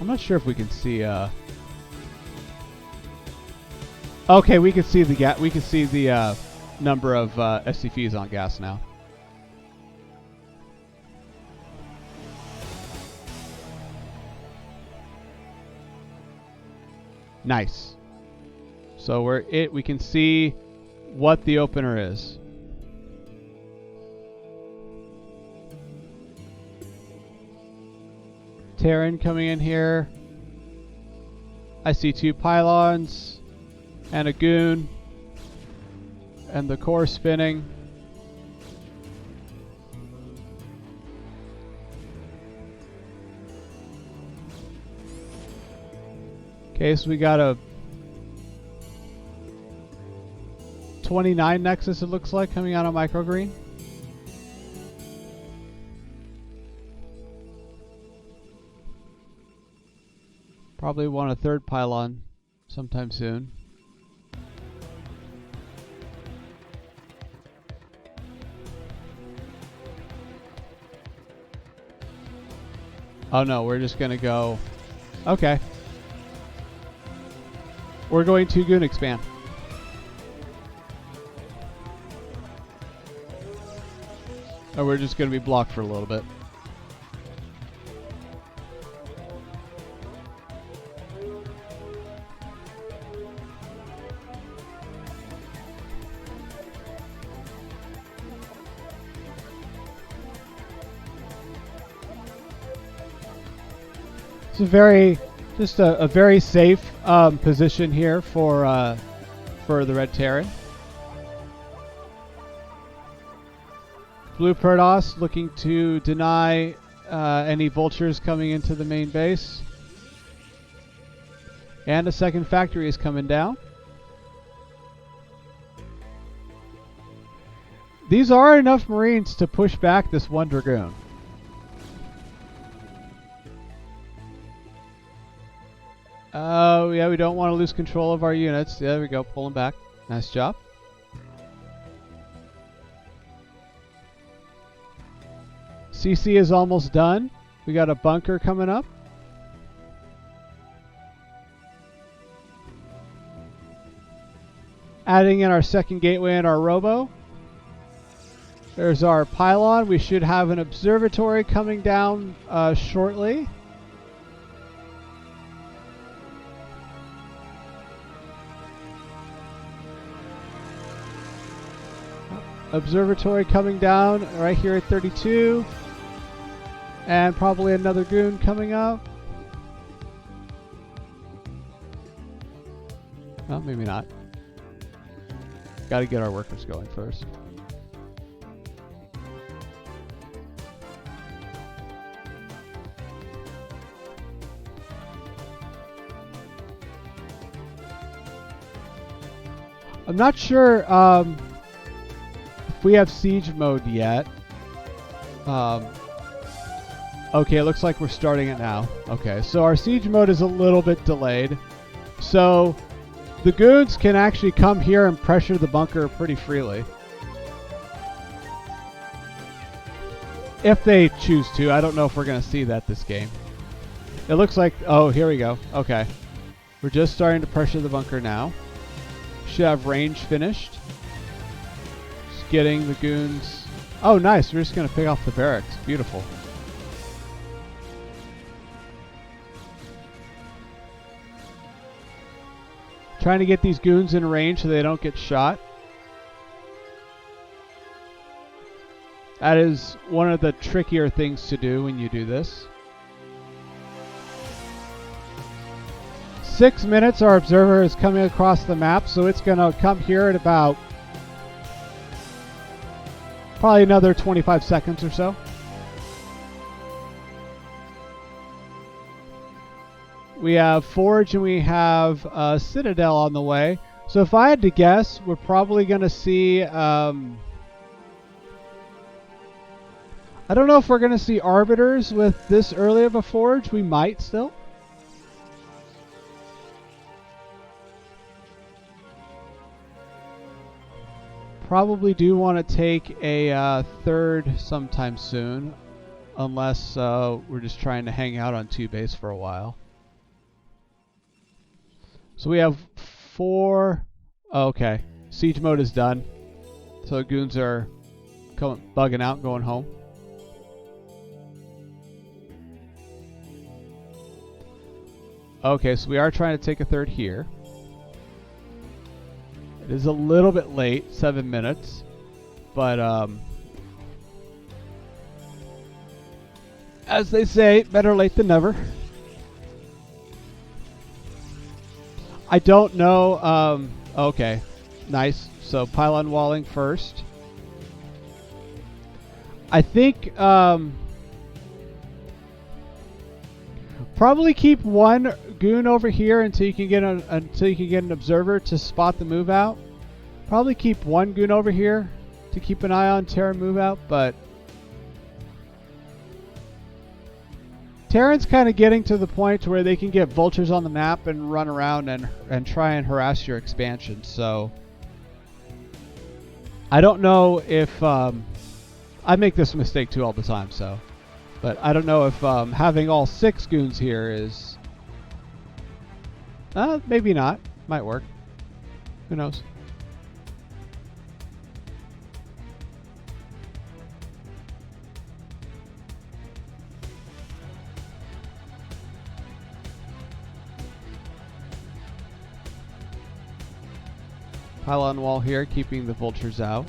I'm not sure if we can see. Okay, we can see the we can see the number of SCVs on gas now. Nice. So we can see what the opener is. Terran coming in here. I see 2 pylons and a goon and the core spinning. Okay, so we got a 29 Nexus, it looks like, coming out of Microgreen. Probably want a 3rd pylon sometime soon. Oh no, we're just gonna go. Okay. We're going to goon expand. Or we're just gonna be blocked for a little bit. It's a very safe position here for the Red Terran. Blue Protoss looking to deny any vultures coming into the main base. And a second factory is coming down. These are enough Marines to push back this one Dragoon. Oh, yeah, we don't want to lose control of our units. There we go, pull them back. Nice job. CC is almost done. We got a bunker coming up. Adding in our second gateway and our robo. There's our pylon. We should have an observatory coming down shortly. Observatory coming down right here at 32. And probably another goon coming up. Well, maybe not. Got to get our workers going first. I'm not sure if we have siege mode yet. Okay, it looks like we're starting it now. Okay, so our siege mode is a little bit delayed. So the goons can actually come here and pressure the bunker pretty freely. If they choose to. I don't know if we're going to see that this game. It looks like... Oh, here we go. Okay. We're just starting to pressure the bunker now. Should have range finished. Just getting the goons... Oh, nice. We're just going to pick off the barracks. Beautiful. Trying to get these goons in range so they don't get shot. That is one of the trickier things to do when you do this. 6 minutes, our observer is coming across the map, so it's going to come here at about probably another 25 seconds or so. We have Forge and we have Citadel on the way. So if I had to guess, we're probably going to see... I don't know if we're going to see Arbiters with this early of a Forge. We might still. Probably do want to take a third sometime soon. Unless we're just trying to hang out on 2 base for a while. So we have 4... Oh, okay. Siege mode is done. So goons are bugging out, going home. Okay, so we are trying to take a third here. It is a little bit late, 7 minutes. But, as they say, better late than never. I don't know. Okay, nice. So pylon walling first. I think probably keep one goon over here until you can get an observer to spot the move out. Probably keep one goon over here to keep an eye on Terran move out, but Terran's kind of getting to the point where they can get vultures on the map and run around and try and harass your expansion. So I don't know if I make this mistake too all the time. So, but I don't know if having all 6 goons here is maybe not. Might work. Who knows? Pylon wall here, keeping the vultures out.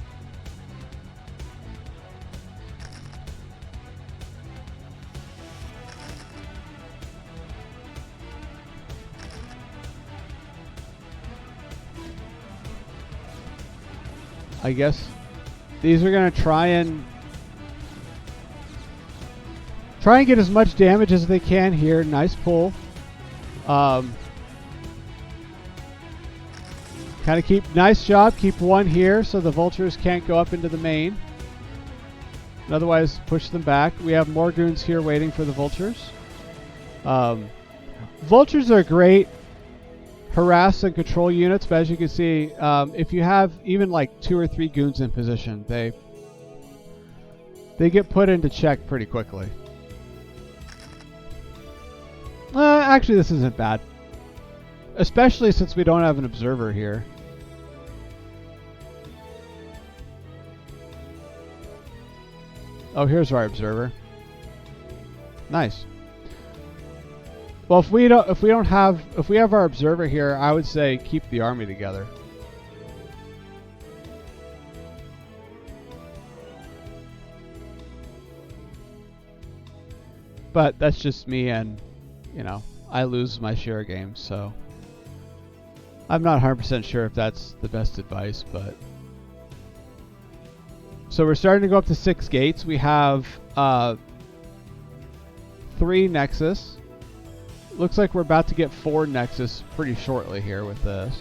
I guess these are going to try and get as much damage as they can here. Nice pull. Kind of nice job, keep one here so the vultures can't go up into the main. Otherwise, push them back. We have more goons here waiting for the vultures. Vultures are great harass and control units, but as you can see, if you have even like 2 or 3 goons in position, they get put into check pretty quickly. Actually, this isn't bad. Especially since we don't have an observer here. Oh, here's our observer. Nice. Well, if we have our observer here, I would say keep the army together. But that's just me, and you know, I lose my share of games, so I'm not 100% sure if that's the best advice, but so we're starting to go up to 6 gates. We have 3 Nexus. Looks like we're about to get 4 Nexus pretty shortly here with this.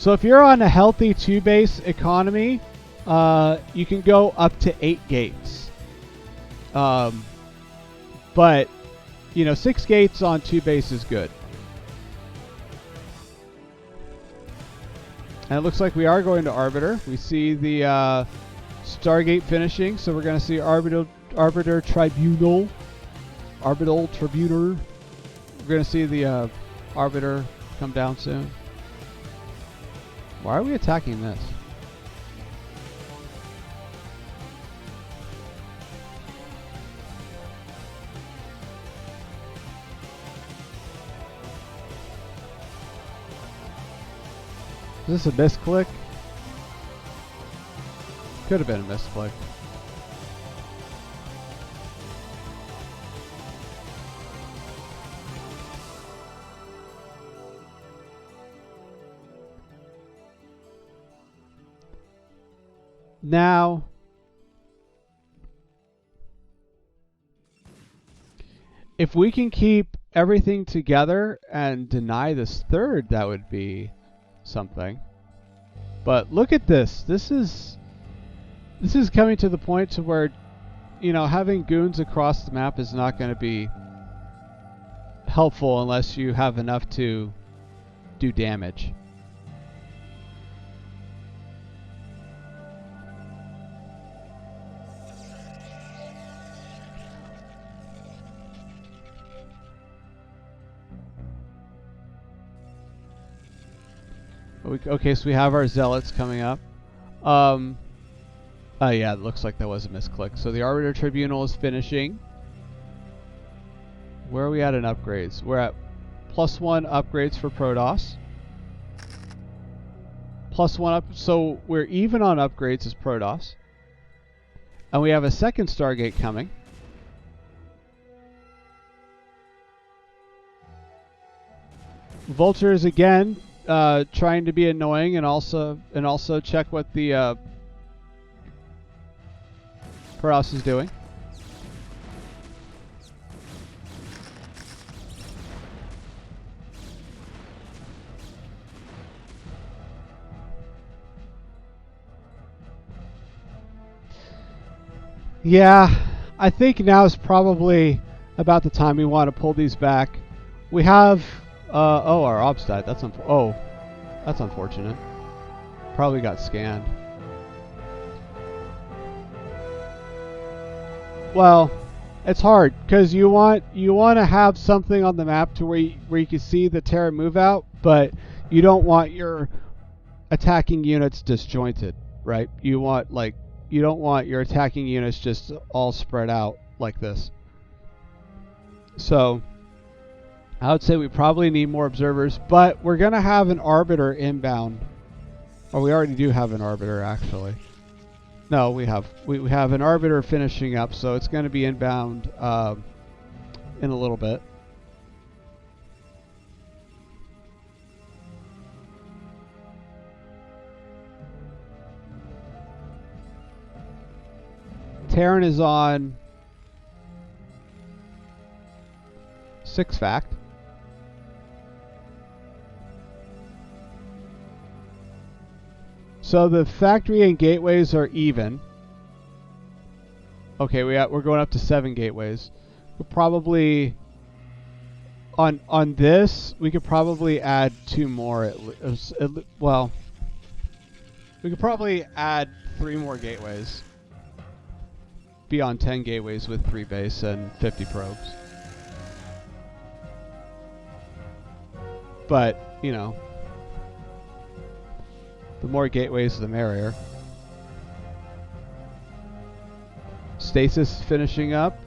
So if you're on a healthy 2-base economy, you can go up to 8 gates. But, you know, 6 gates on 2 base is good. And it looks like we are going to Arbiter. We see the Stargate finishing, so we're going to see Arbiter Tribunal. Orbital Tribunal. We're going to see the Arbiter come down soon. Why are we attacking this? Is this a misclick? Could have been a misclick. Now, if we can keep everything together and deny this third, that would be something. But look at this. This is coming to the point to where, you know, having goons across the map is not going to be helpful unless you have enough to do damage. Okay, so we have our zealots coming up. Yeah, it looks like that was a misclick. So the Arbiter Tribunal is finishing. Where are we at in upgrades? We're at +1 upgrades for Protoss. +1 up, so we're even on upgrades as Protoss. And we have a second Stargate coming. Vultures again. Trying to be annoying and also check what the Protoss is doing. Yeah, I think now is probably about the time we want to pull these back. We have oh, our ops died. That's unfortunate. Probably got scanned. Well, it's hard because you want to have something on the map to where you can see the Terra move out, but you don't want your attacking units disjointed, right? You don't want your attacking units just all spread out like this. So I would say we probably need more observers, but we're going to have an Arbiter inbound. Or we already do have an Arbiter, actually. No, we have an Arbiter finishing up, so it's going to be inbound in a little bit. Terran is on 6 fact. So the factory and gateways are even. Okay, we're going up to 7 gateways. We'll probably on this we could probably add 2 more. Well, we could probably add 3 more gateways. Be on 10 gateways with 3 base and 50 probes. But, you know, the more gateways, the merrier. Stasis finishing up.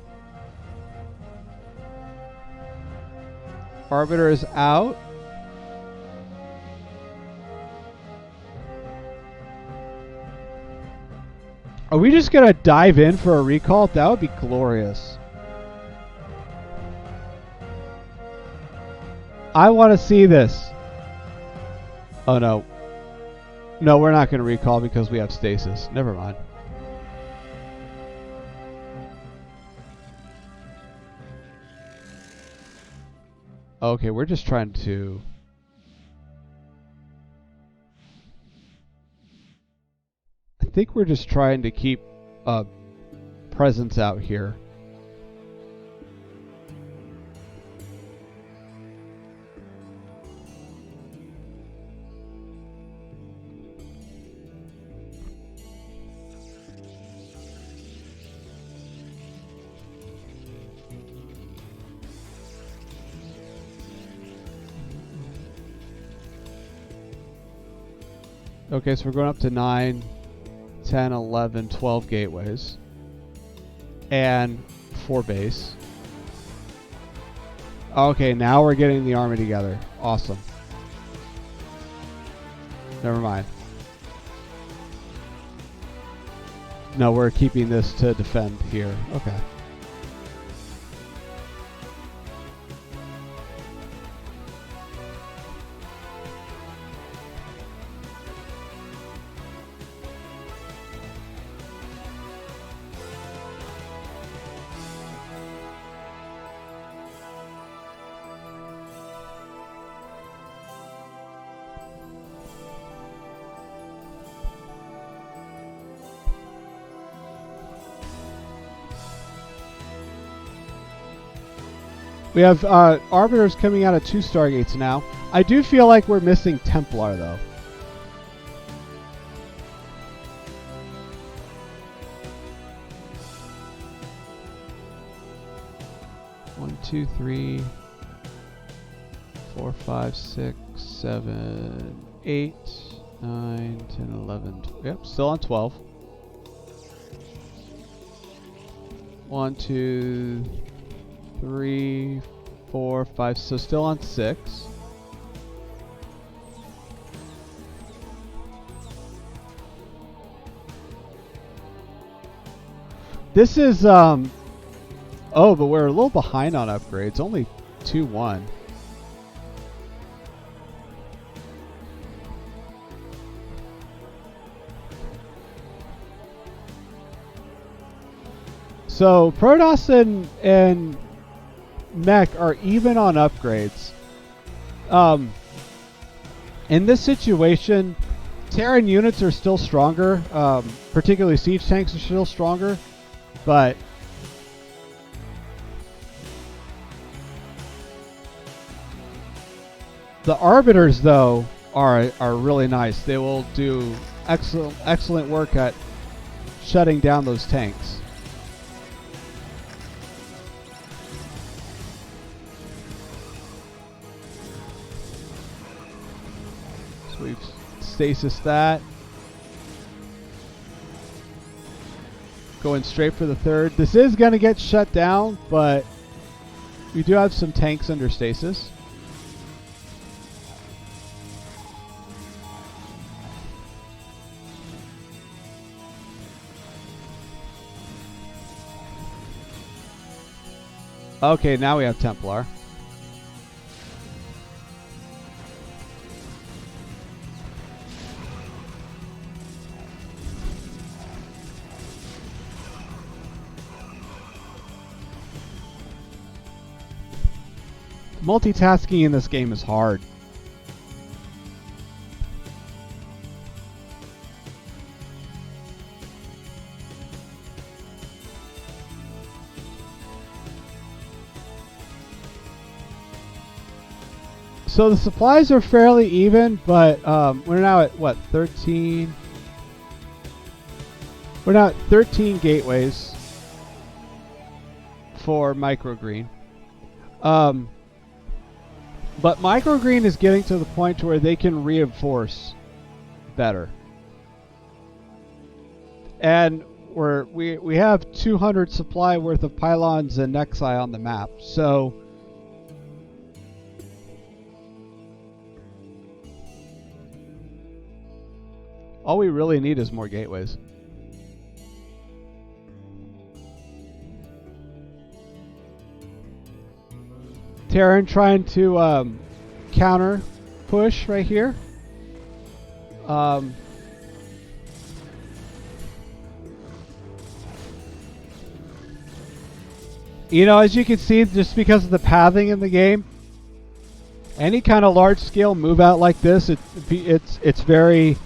Arbiter is out. Are we just going to dive in for a recall? That would be glorious. I want to see this. Oh, no. No, we're not going to recall because we have stasis. Never mind. Okay, we're just trying to... think we're just trying to keep a presence out here. Okay, so we're going up to 9, 10, 11, 12 gateways. And 4 base. Okay, now we're getting the army together. Awesome. Never mind. No, we're keeping this to defend here. Okay. We have Arbiters coming out of 2 Stargates now. I do feel like we're missing Templar, though. One, two, 3, 4, 5, 6, 7, 8, 9, 10, 11. Yep, still on 12. 1, 2, 3, 4, 5, so still on 6. This is oh, but we're a little behind on upgrades. Only 2-1. So Protoss and Mech are even on upgrades. In this situation, Terran units are still stronger. Particularly siege tanks are still stronger, but the Arbiters, though, are really nice. They will do excellent work at shutting down those tanks. We've stasis that. Going straight for the 3rd. This is going to get shut down, but we do have some tanks under stasis. Okay, now we have Templar. Multitasking in this game is hard. So the supplies are fairly even, but we're now at what, 13? We're now at 13 gateways for microgreen. But microgreen is getting to the point where they can reinforce better. And we have 200 supply worth of pylons and Nexi on the map. So all we really need is more gateways. Terran trying to counter push right here. You know, as you can see, just because of the pathing in the game, any kind of large scale move out like this, it's very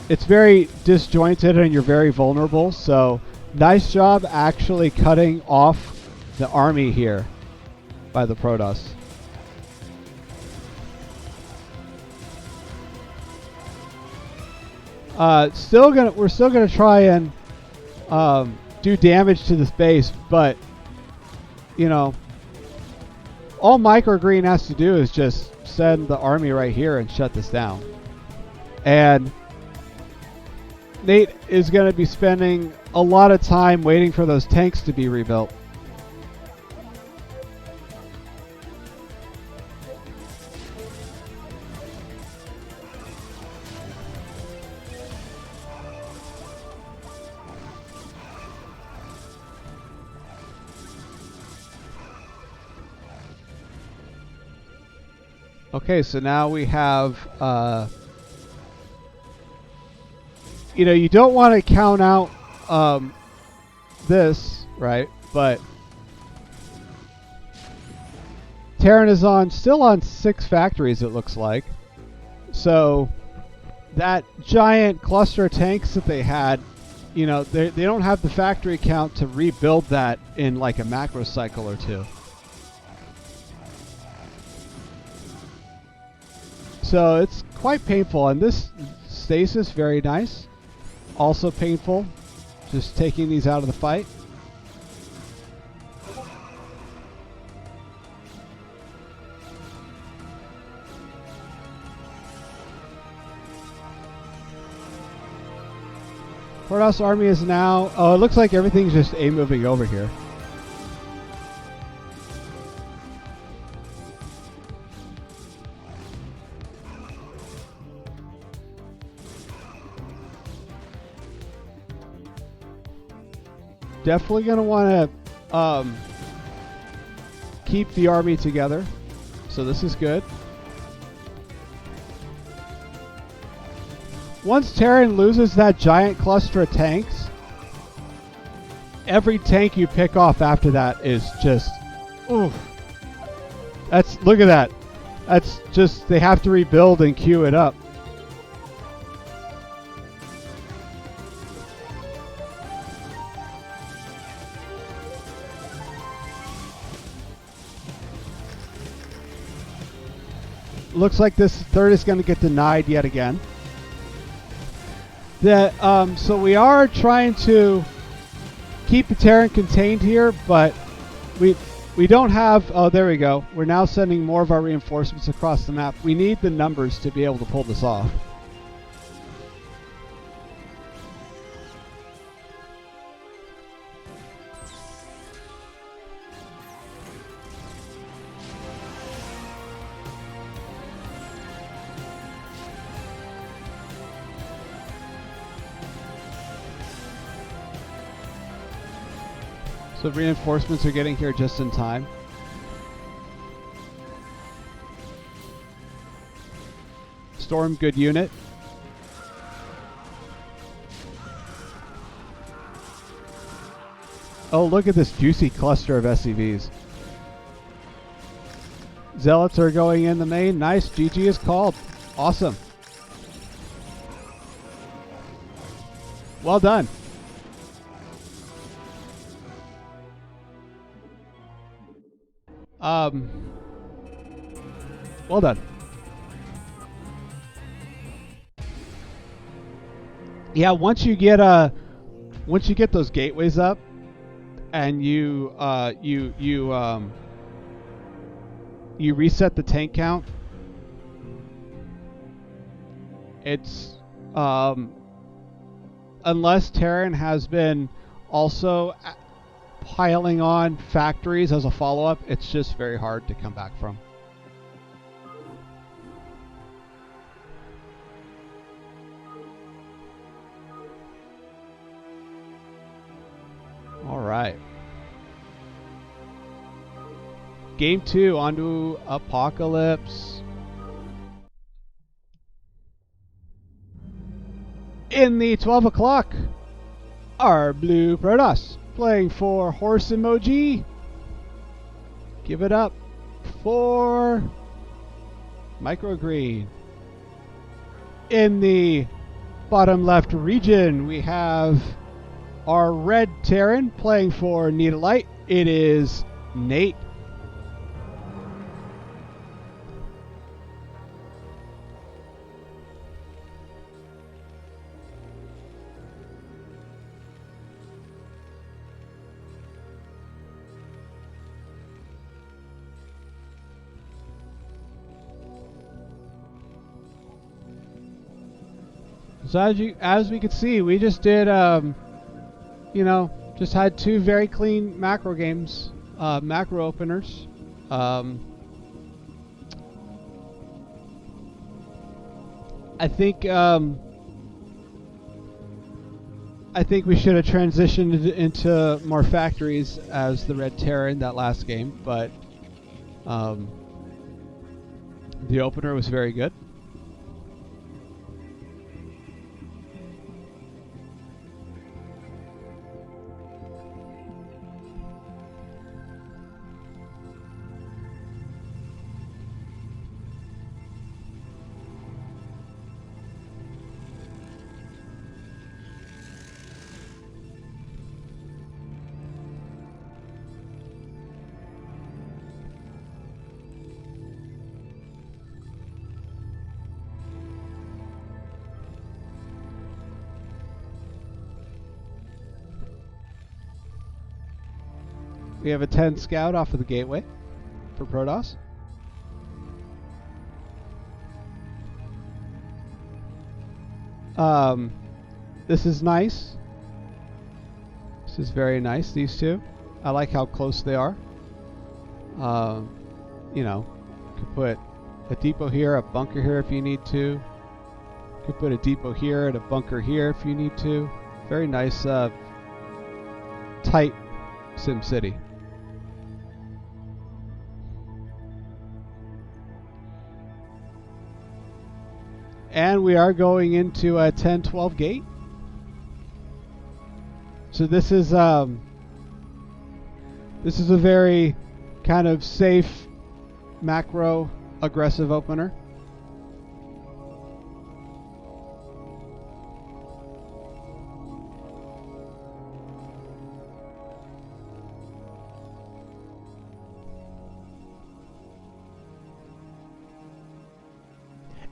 It's very disjointed and you're very vulnerable. So nice job actually cutting off the army here by the Protoss. We're still gonna try and do damage to this base, but you know, all microgreen has to do is just send the army right here and shut this down. And Nate is going to be spending a lot of time waiting for those tanks to be rebuilt. Okay, so now we have, you know, you don't want to count out this, right? But Terran is still on 6 factories, it looks like. So that giant cluster of tanks that they had, you know, they don't have the factory count to rebuild that in like a macro cycle or two. So it's quite painful, and this stasis, very nice. Also painful, just taking these out of the fight. Protoss army is now, oh, it looks like everything's just moving over here. Definitely going to want to keep the army together. So this is good. Once Terran loses that giant cluster of tanks, every tank you pick off after that is just, oof. Look at that. That's just, they have to rebuild and queue it up. Looks like this third is going to get denied yet again. So we are trying to keep the Terran contained here, but we don't have. Oh, there we go. We're now sending more of our reinforcements across the map. We need the numbers to be able to pull this off. So reinforcements are getting here just in time. Storm, good unit. Oh, look at this juicy cluster of SCVs. Zealots are going in the main. Nice. GG is called. Awesome. Well done. Well done. Yeah, once you get those gateways up, and you reset the tank count, it's unless Terran has been also piling on factories as a follow-up, it's just very hard to come back from. All right. Game 2, on to Apocalypse. In the 12 o'clock, our blue Protoss playing for Horse Emoji. Give it up for Microgreen. In the bottom left region, we have our red Terran playing for Needlite. It is Nate. So as we could see, we just did, you know, just had two very clean macro games, macro openers. I think we should have transitioned into more factories as the Red Terror in that last game, but the opener was very good. We have a 10 scout off of the gateway for Protoss. This is nice. This is very nice, these two. I like how close they are. You know, could put a depot here, a bunker here if you need to. Could put a depot here and a bunker here if you need to. Very nice, tight Sim City. And we are going into a 10-12 gate. So this is a very kind of safe, macro, aggressive opener.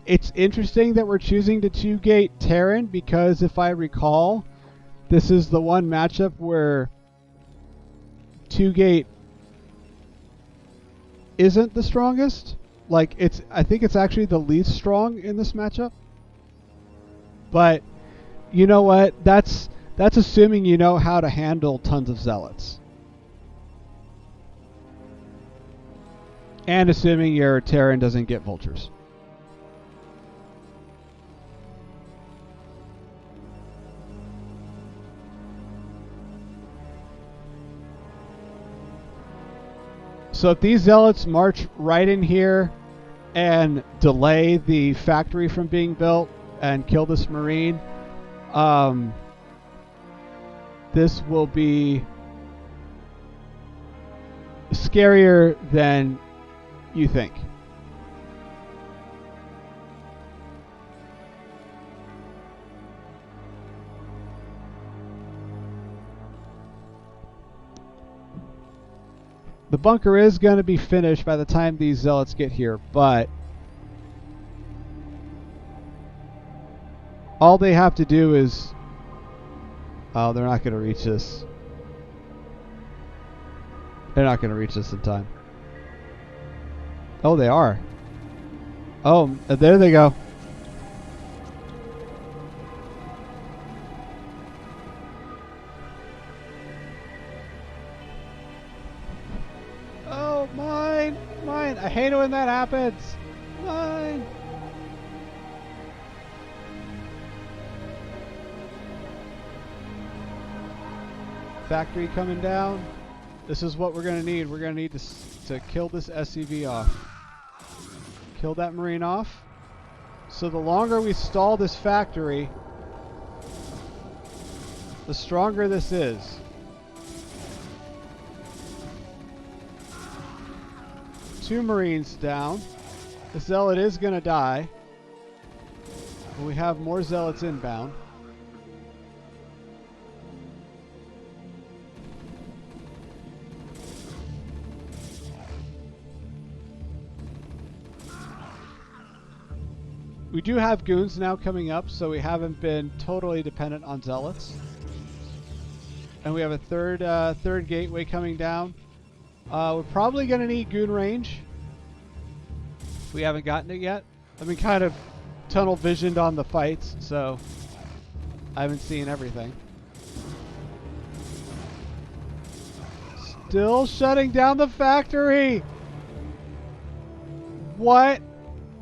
It's interesting that we're choosing the 2-gate Terran because if I recall, this is the one matchup where 2-gate isn't the strongest. Like I think it's actually the least strong in this matchup. But you know what? That's assuming you know how to handle tons of zealots. And assuming your Terran doesn't get vultures. So if these zealots march right in here and delay the factory from being built and kill this marine, this will be scarier than you think. The bunker is going to be finished by the time these zealots get here, but all they have to do is... Oh, they're not going to reach this. They're not going to reach this in time. Oh, they are. Oh, there they go. Oh, mine! Mine! I hate it when that happens! Mine! Factory coming down. This is what we're going to need. We're going to need to kill this SCV off. Kill that Marine off. So the longer we stall this factory, the stronger this is. Two Marines down. The zealot is going to die. We have more zealots inbound. We do have goons now coming up, so we haven't been totally dependent on zealots. And we have a third gateway coming down. We're probably going to need goon range. We haven't gotten it yet. I've been kind of tunnel visioned on the fights, so I haven't seen everything. Still shutting down the factory. What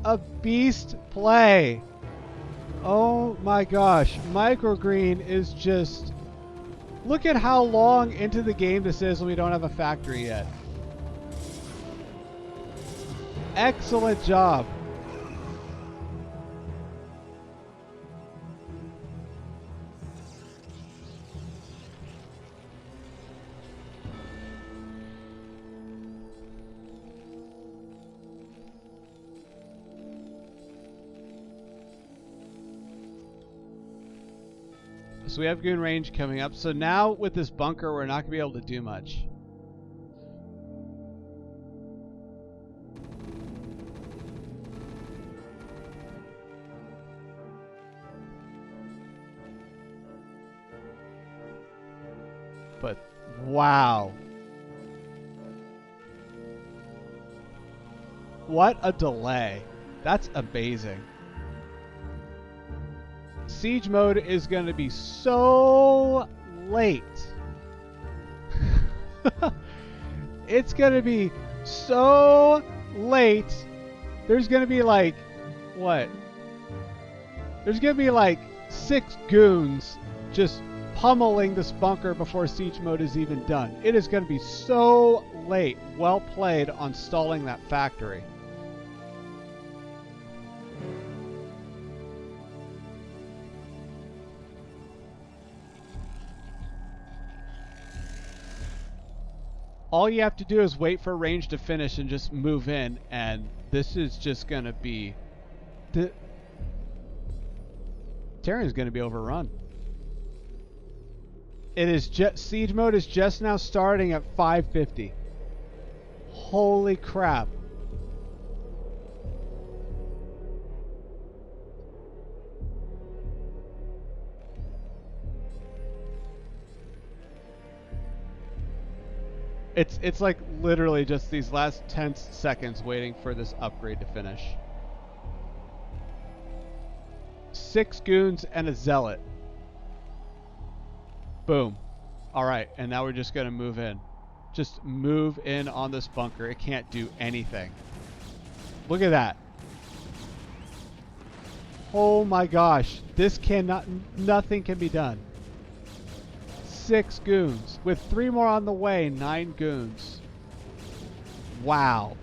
a beast play. Oh my gosh. Microgreen is just... Look at how long into the game this is and we don't have a factory yet. Excellent job. So we have goon range coming up. So now with this bunker, we're not going to be able to do much. But wow. What a delay. That's amazing. Siege mode is going to be so late. It's going to be so late. There's going to be like, what? There's going to be like 6 goons just pummeling this bunker before siege mode is even done. It is going to be so late. Well played on stalling that factory. All you have to do is wait for range to finish and just move in, and this is just going to be... Terran's going to be overrun. It is just... Siege mode is just now starting at 550. Holy crap. It's like literally just these last 10 seconds waiting for this upgrade to finish. 6 goons and a zealot. Boom. Alright, and now we're just going to move in. Just move in on this bunker. It can't do anything. Look at that. Oh my gosh. This cannot... Nothing can be done. 6 goons. With 3 more on the way, 9 goons. Wow.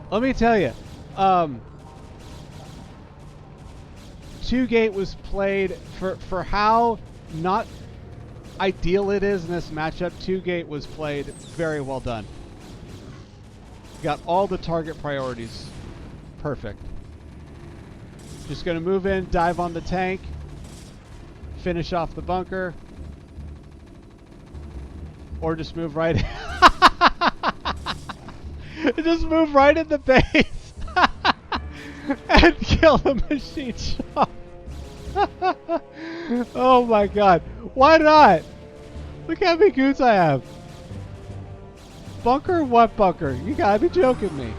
Let me tell you, 2-gate was played for how not ideal it is in this matchup. 2-gate was played very well done. Got all the target priorities perfect. Just going to move in, dive on the tank, finish off the bunker, or just move right in. Just move right in the base and kill the machine shop. Oh my god. Why not? Look how many goons I have. Bunker? What bunker? You gotta be joking me.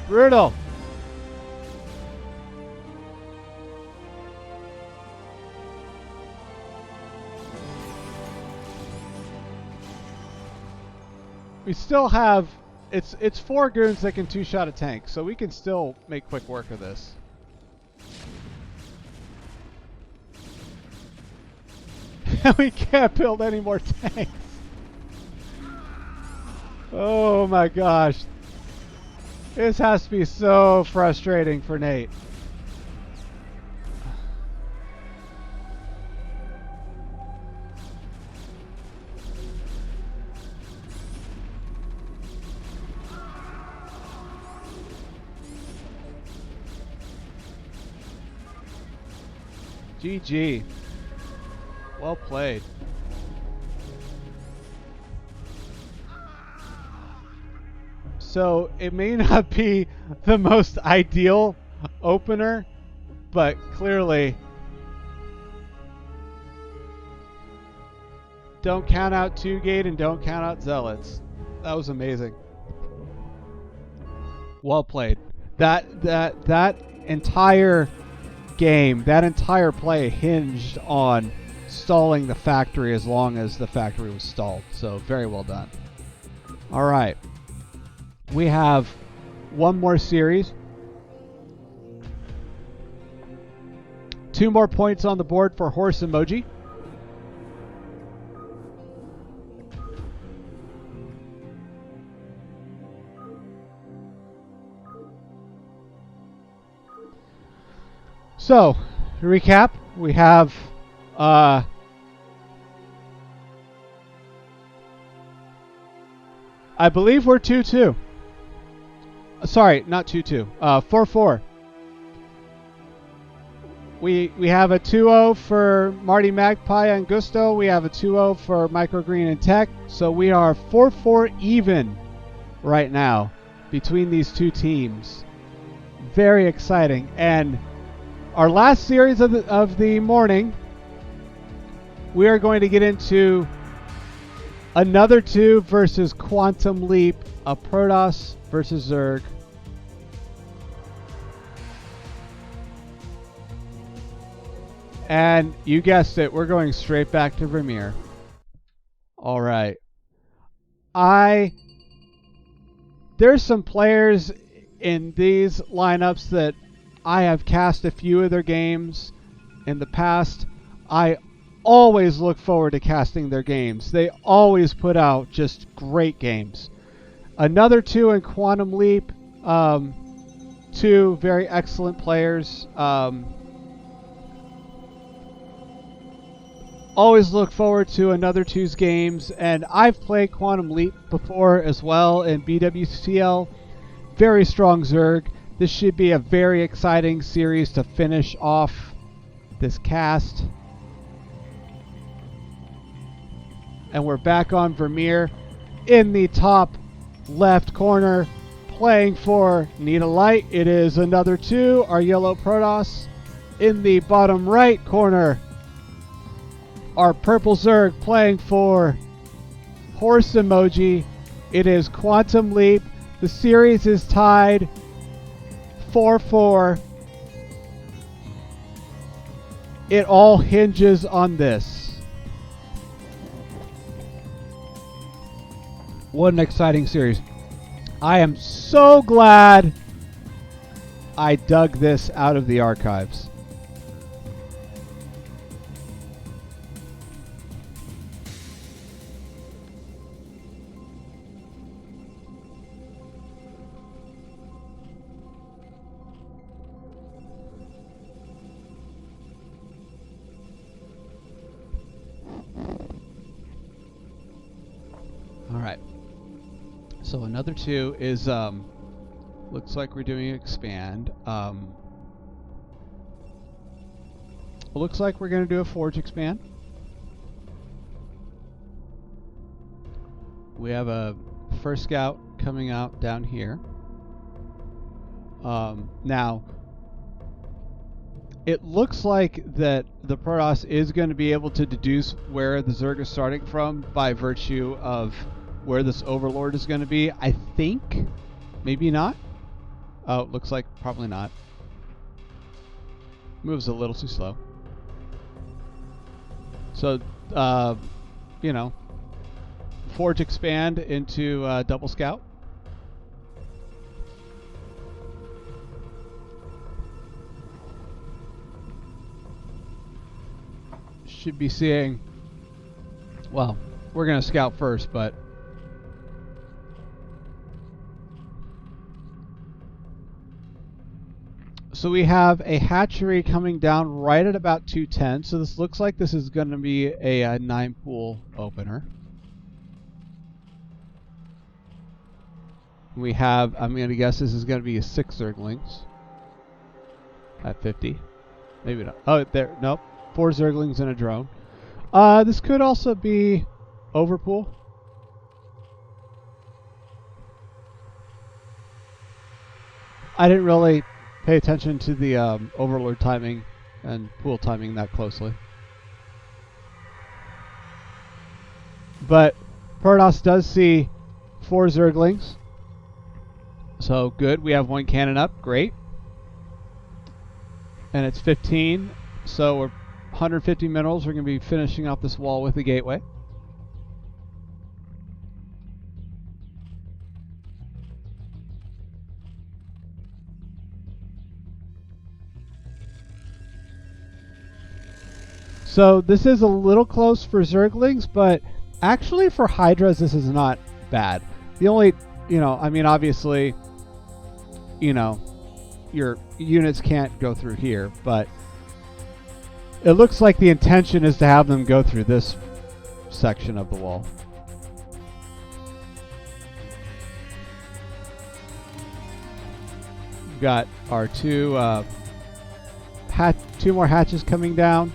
Brutal. We still have it's 4 goons that can 2-shot a tank, so we can still make quick work of this. We can't build any more tanks. Oh my gosh. This has to be so frustrating for Nate. GG. Well played. So it may not be the most ideal opener, but clearly don't count out 2-Gate and don't count out Zealots. That was amazing. Well played. That entire game, that entire play hinged on stalling the factory as long as the factory was stalled. So very well done. All right. We have one more series. 2 more points on the board for Horse Emoji. So, to recap, we have I believe we're 2-2. Sorry, not 2-2. 4-4. We have a 2-0 for Marty Magpie and Gusto. We have a 2-0 for Microgreen and Tech. So we are 4-4 even right now between these two teams. Very exciting. And our last series of the morning, we are going to get into another 2 versus Quantum Leap, a Protoss versus Zerg. And you guessed it, we're going straight back to Vermeer. All right. There's some players in these lineups that I have cast a few of their games in the past. I always look forward to casting their games. They always put out just great games. Another 2 in Quantum Leap. 2 very excellent players. Always look forward to another 2's games, and I've played Quantum Leap before as well in BWCL. Very strong Zerg. This should be a very exciting series to finish off this cast. And we're back on Vermeer in the top left corner, playing for Need a Light. It is another 2, our yellow Protoss. In the bottom right corner, our purple Zerg playing for Horse Emoji. It is Quantum Leap. The series is tied 4-4. It all hinges on this. What an exciting series. I am so glad I dug this out of the archives. Alright. So another 2 is looks like we're doing expand. Looks like we're gonna do a Forge expand. We have a first scout coming out down here. Now it looks like that the Protoss is going to be able to deduce where the Zerg is starting from by virtue of where this Overlord is going to be. I think. Maybe not. Oh, it looks like probably not. Moves a little too slow. So, you know, Forge expand into double scout. Should be seeing, well, we're going to scout first, but so we have a hatchery coming down right at about 210. So this looks like this is going to be a 9-pool opener. We have, I'm going to guess this is going to be a 6 Zerglings at 50. Maybe not. Oh, there, nope. 4 Zerglings and a drone. This could also be overpool. I didn't really pay attention to the overlord timing and pool timing that closely. But Protoss does see 4 Zerglings. So good. We have 1 cannon up. Great. And it's 15. So we're 150 minerals. We're going to be finishing off this wall with the gateway. So this is a little close for Zerglings, but actually for Hydras this is not bad. The only, I mean obviously, your units can't go through here, but it looks like the intention is to have them go through this section of the wall. We've got our two more hatches coming down.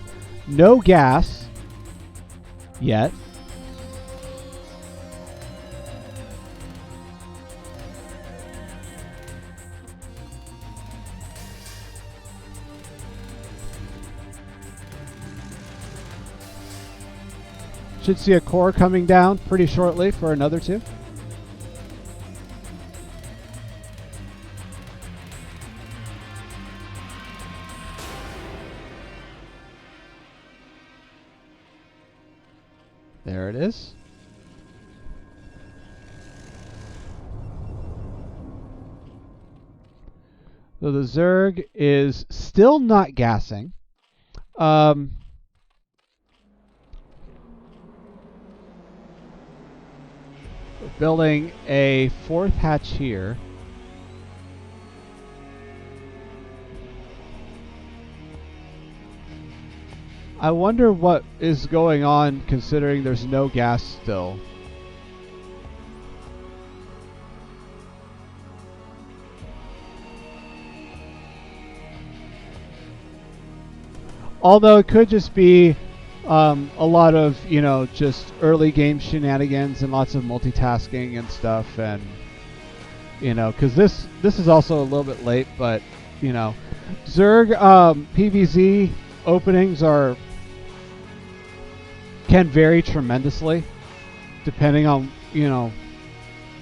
No gas yet. Should see a core coming down pretty shortly for another 2. There it is. So the Zerg is still not gassing. Building a 4th hatch here. I wonder what is going on considering there's no gas still. Although it could just be a lot of, just early game shenanigans and lots of multitasking and stuff, and because this is also a little bit late, but Zerg PVZ openings can vary tremendously depending on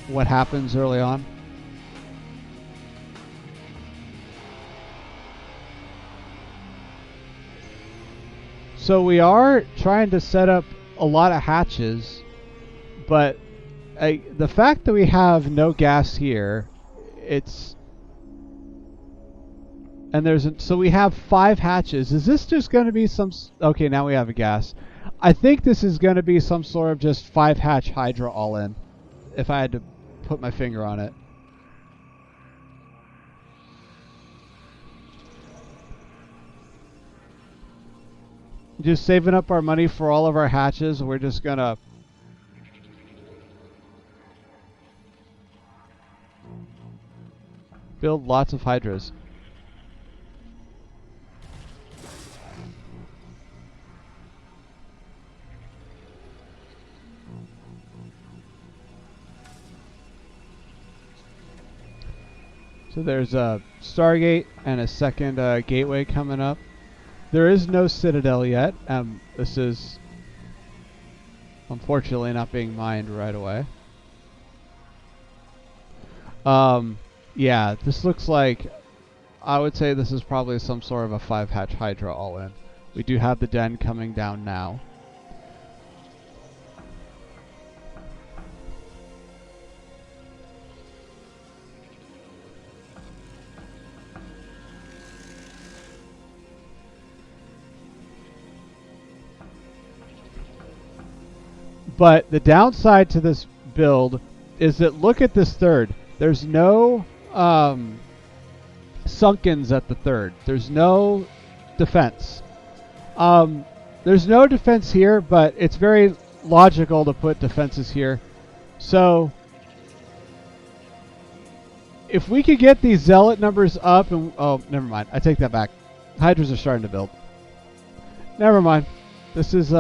what happens early on. So we are trying to set up a lot of hatches, but the fact that we have no gas here, so we have 5 hatches. Is this just going to be some? Okay, now we have a gas. I think this is going to be some sort of just 5 hatch Hydra all in, if I had to put my finger on it. Just saving up our money for all of our hatches. We're just gonna build lots of Hydras. So there's a Stargate and a second gateway coming up. There is no Citadel yet. This is unfortunately not being mined right away. Yeah, this looks like, I would say this is probably some sort of a 5 hatch Hydra all in. We do have the den coming down now. But the downside to this build is that look at this third. There's no sunkens at the third. There's no defense. There's no defense here, but it's very logical to put defenses here. So if we could get these zealot numbers up, and oh, never mind. I take that back. Hydras are starting to build. Never mind. This is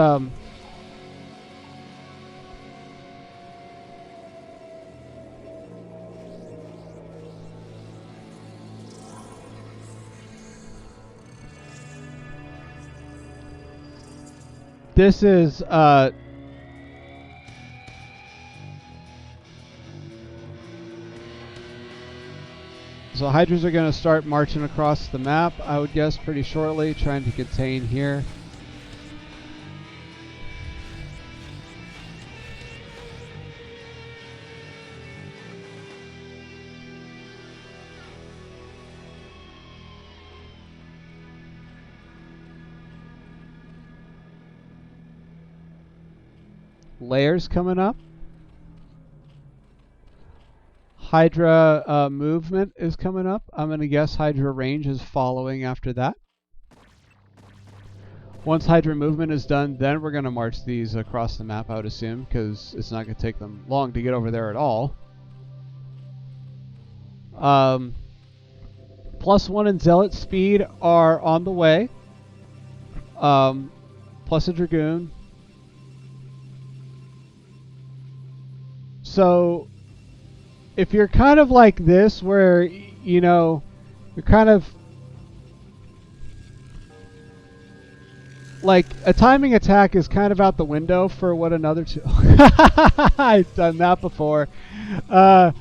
this is so hydras are going to start marching across the map, I would guess, pretty shortly, trying to contain here. Layers coming up. Hydra movement is coming up. I'm going to guess Hydra range is following after that. Once Hydra movement is done, then we're going to march these across the map, I would assume, because it's not going to take them long to get over there at all. +1 and Zealot speed are on the way. Plus a Dragoon. So if you're kind of like this, where, you know, you're kind of like a timing attack is kind of out the window for what another two. I've done that before. A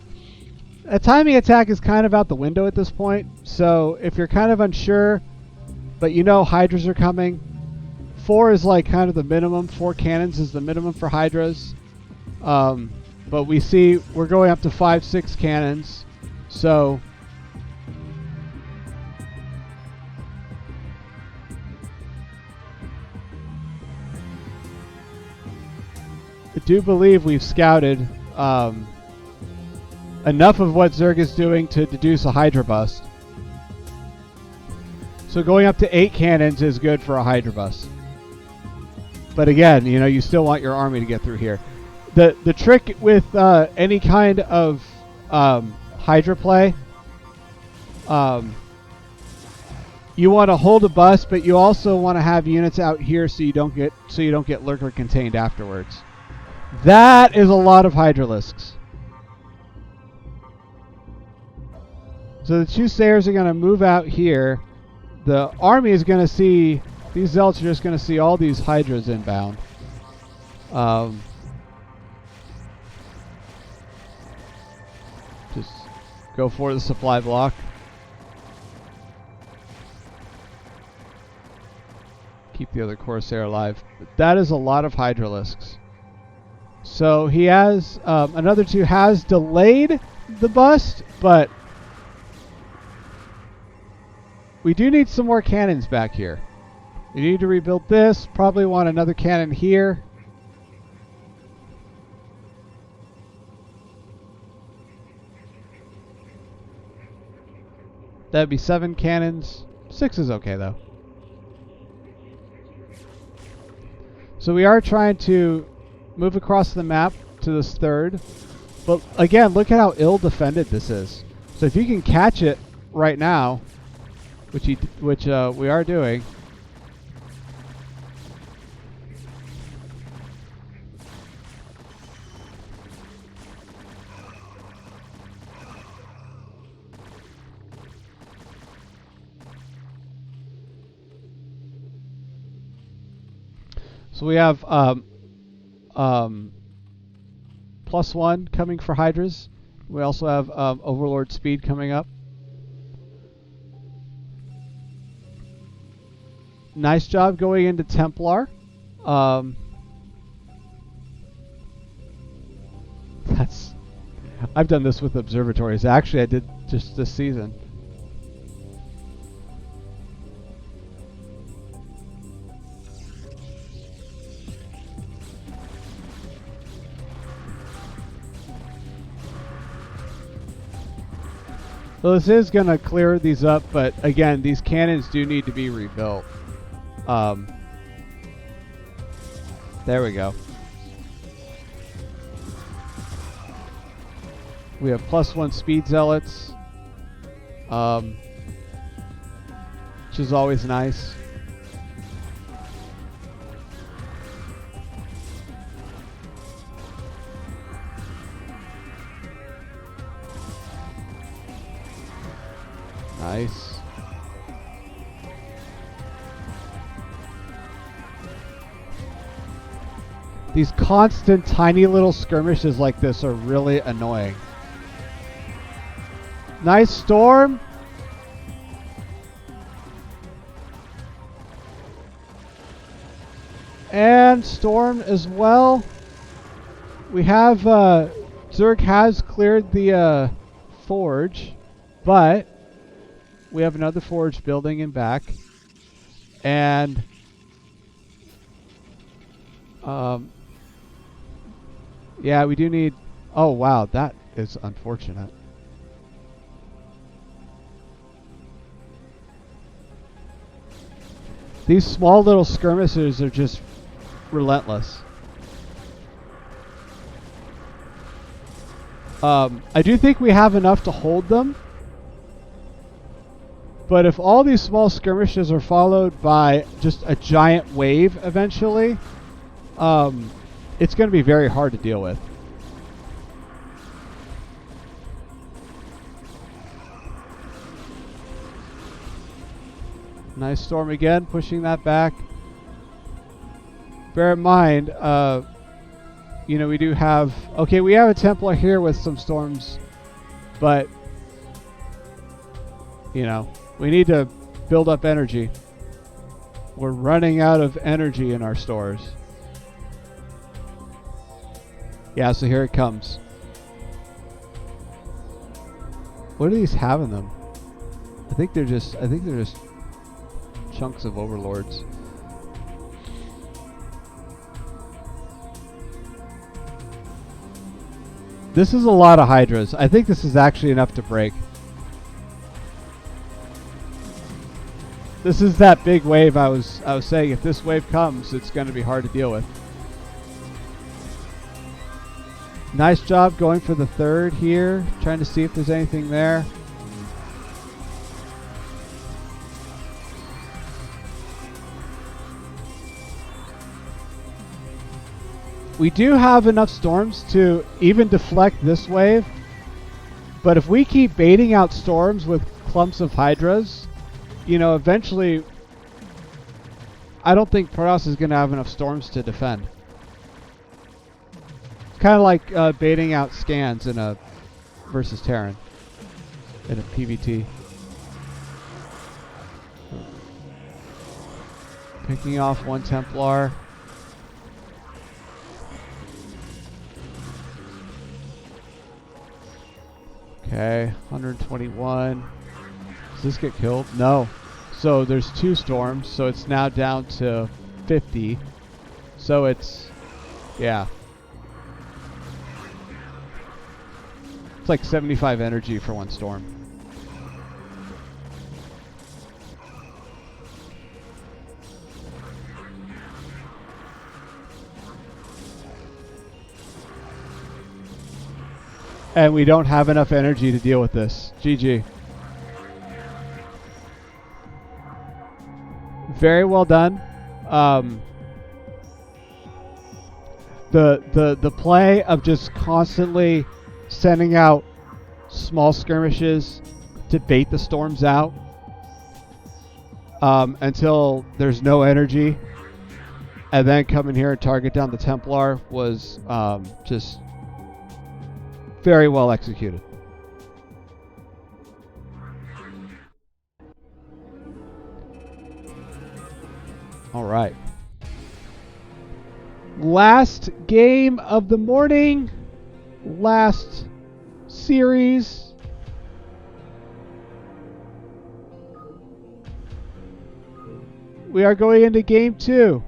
timing attack is kind of out the window at this point. So if you're kind of unsure, but you know Hydras are coming, 4 is like kind of the minimum. 4 cannons is the minimum for Hydras. But we see we're going up to 5, 6 cannons. So I do believe we've scouted enough of what Zerg is doing to deduce a Hydra bust. So going up to 8 cannons is good for a Hydra bust. But again, you know, you still want your army to get through here. The trick with any kind of Hydra play, you want to hold a bust, but you also want to have units out here so you don't get lurker contained afterwards. That is a lot of Hydralisks. So the 2 Sayers are going to move out here. The army is going to see, these Zealots are just going to see all these Hydras inbound. Just go for the supply block. Keep the other Corsair alive. But that is a lot of Hydralisks. So he has, another 2 has delayed the bust, but we do need some more cannons back here. We need to rebuild this. Probably want another cannon here. That'd be 7 cannons. 6 is okay though. So we are trying to move across the map to this 3rd. But again, look at how ill defended this is. So if you can catch it right now, which we are doing. So we have +1 coming for Hydras. We also have Overlord speed coming up. Nice job going into Templar. I've done this with observatories. Actually, I did just this season. So this is going to clear these up, but again, these cannons do need to be rebuilt. There we go. We have +1 speed zealots, which is always nice. Nice. These constant tiny little skirmishes like this are really annoying. Nice storm. And storm as well. We have Zerg has cleared the forge, but we have another forge building in back. And yeah, we do need... Oh, wow, that is unfortunate. These small little skirmishes are just relentless. I do think we have enough to hold them. But if all these small skirmishes are followed by just a giant wave eventually, it's going to be very hard to deal with. Nice storm again, pushing that back. Bear in mind, you know, we do have... Okay, we have a Templar here with some storms, but, you know, we need to build up energy. We're running out of energy in our stores. Yeah, so here it comes. What do these have in them? I think they're just chunks of overlords. This is a lot of hydras. I think this is actually enough to break. This is that big wave I was saying. If this wave comes, it's going to be hard to deal with. Nice job going for the third here. Trying to see if there's anything there. We do have enough storms to even deflect this wave. But if we keep baiting out storms with clumps of hydras, you know, eventually I don't think Protoss is going to have enough storms to defend. It's kind of like baiting out scans in a versus Terran in a PvT. Picking off one Templar. Okay, 121. Does this get killed? No. So there's two storms, so it's now down to 50. So it's, yeah. It's like 75 energy for one storm. And we don't have enough energy to deal with this. GG. Very well done. The play of just constantly sending out small skirmishes to bait the storms out until there's no energy, and then come in here and target down the Templar was just very well executed. All right. Last game of the morning. Last series. We are going into game 2.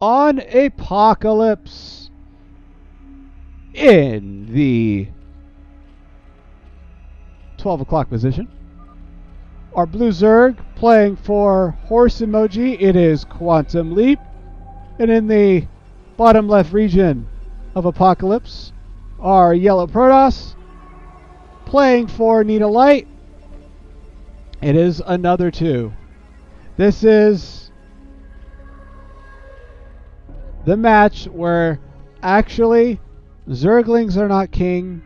On Apocalypse in the 12 o'clock position. Our blue Zerg playing for Horse Emoji. It is Quantum Leap. And in the bottom left region of Apocalypse, our yellow Protoss playing for Nita Light. It is another 2. This is the match where actually Zerglings are not king.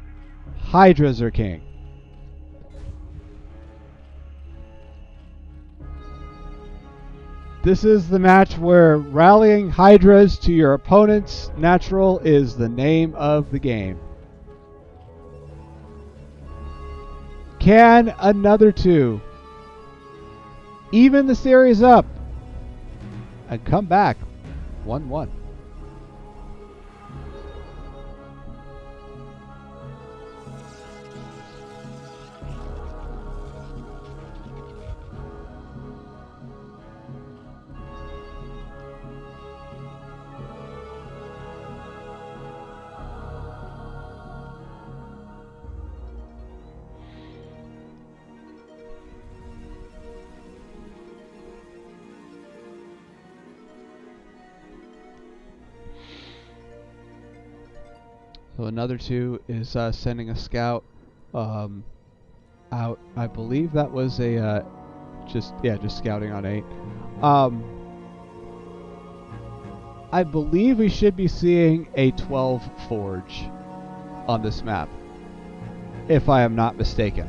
Hydras are king. This is the match where rallying Hydras to your opponent's natural is the name of the game. Can another two even the series up and come back 1-1? So another two is sending a scout out. I believe that was a just scouting on 8. I believe we should be seeing a 12 forge on this map, if I am not mistaken.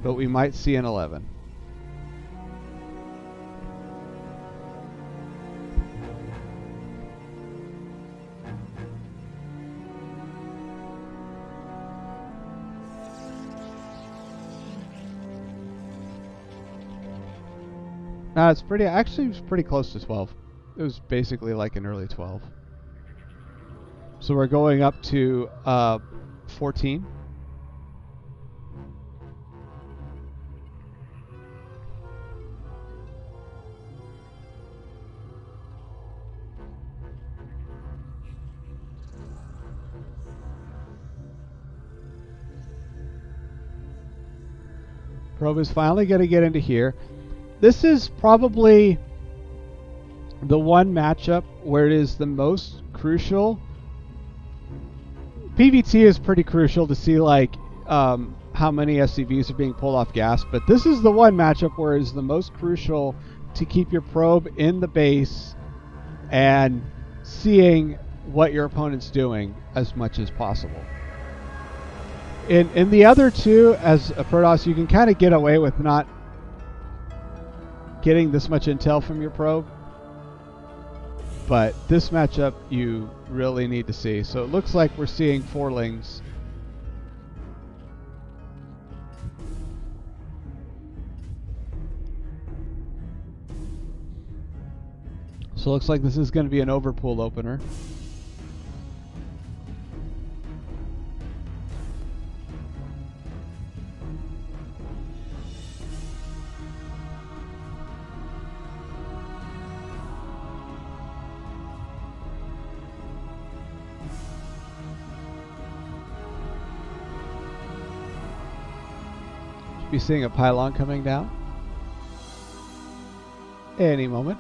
But we might see an 11. No, it's pretty. Actually, it was pretty close to 12. It was basically like an early 12. So we're going up to 14. Probe is finally going to get into here. This is probably the one matchup where it is the most crucial. PVT is pretty crucial to see like how many SCVs are being pulled off gas, but this is the one matchup where it is the most crucial to keep your probe in the base and seeing what your opponent's doing as much as possible. In the other two, as a Protoss, you can kind of get away with not getting this much intel from your probe, but this matchup you really need to see. So it looks like we're seeing forlings. So it looks like this is going to be an overpool opener. Be seeing a pylon coming down any moment.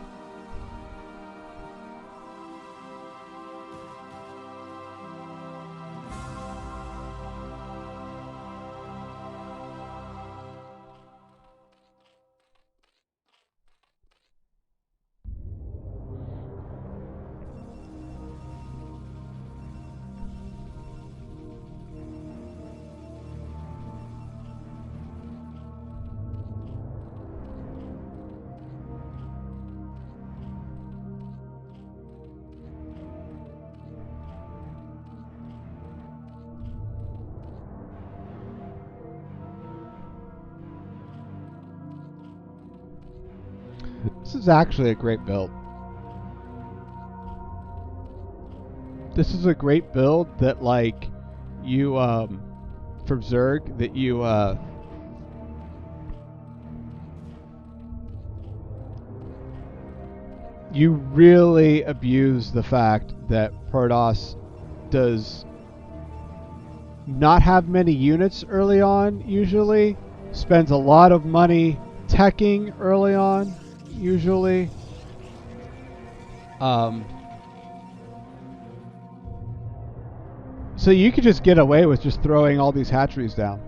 This is actually a great build. This is a great build that, like, you, for Zerg, that you really abuse the fact that Protoss does not have many units early on, usually. Spends a lot of money teching early on, usually. So you could just get away with just throwing all these hatcheries down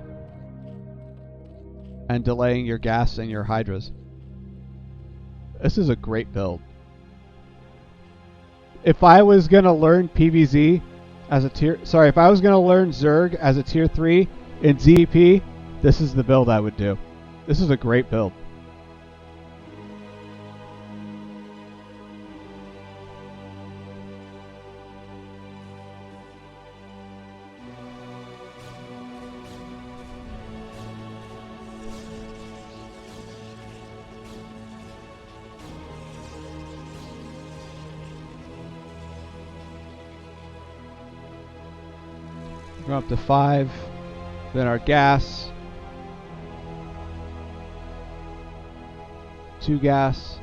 and delaying your gas and your hydras. This is a great build. If I was going to learn PvZ, as a tier. Sorry, if I was going to learn Zerg as a tier 3 in ZEP, this is the build I would do. This is a great build. Go up to 5, then our gas, 2 gas,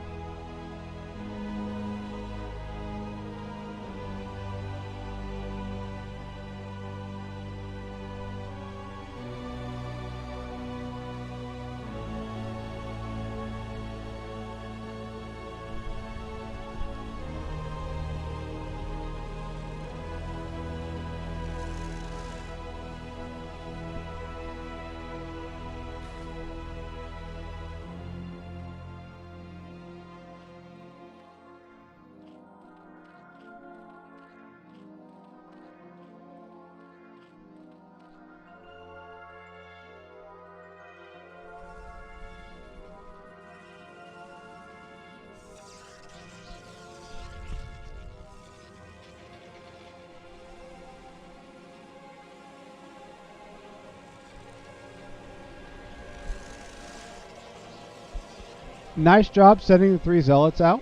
Nice job sending the 3 zealots out.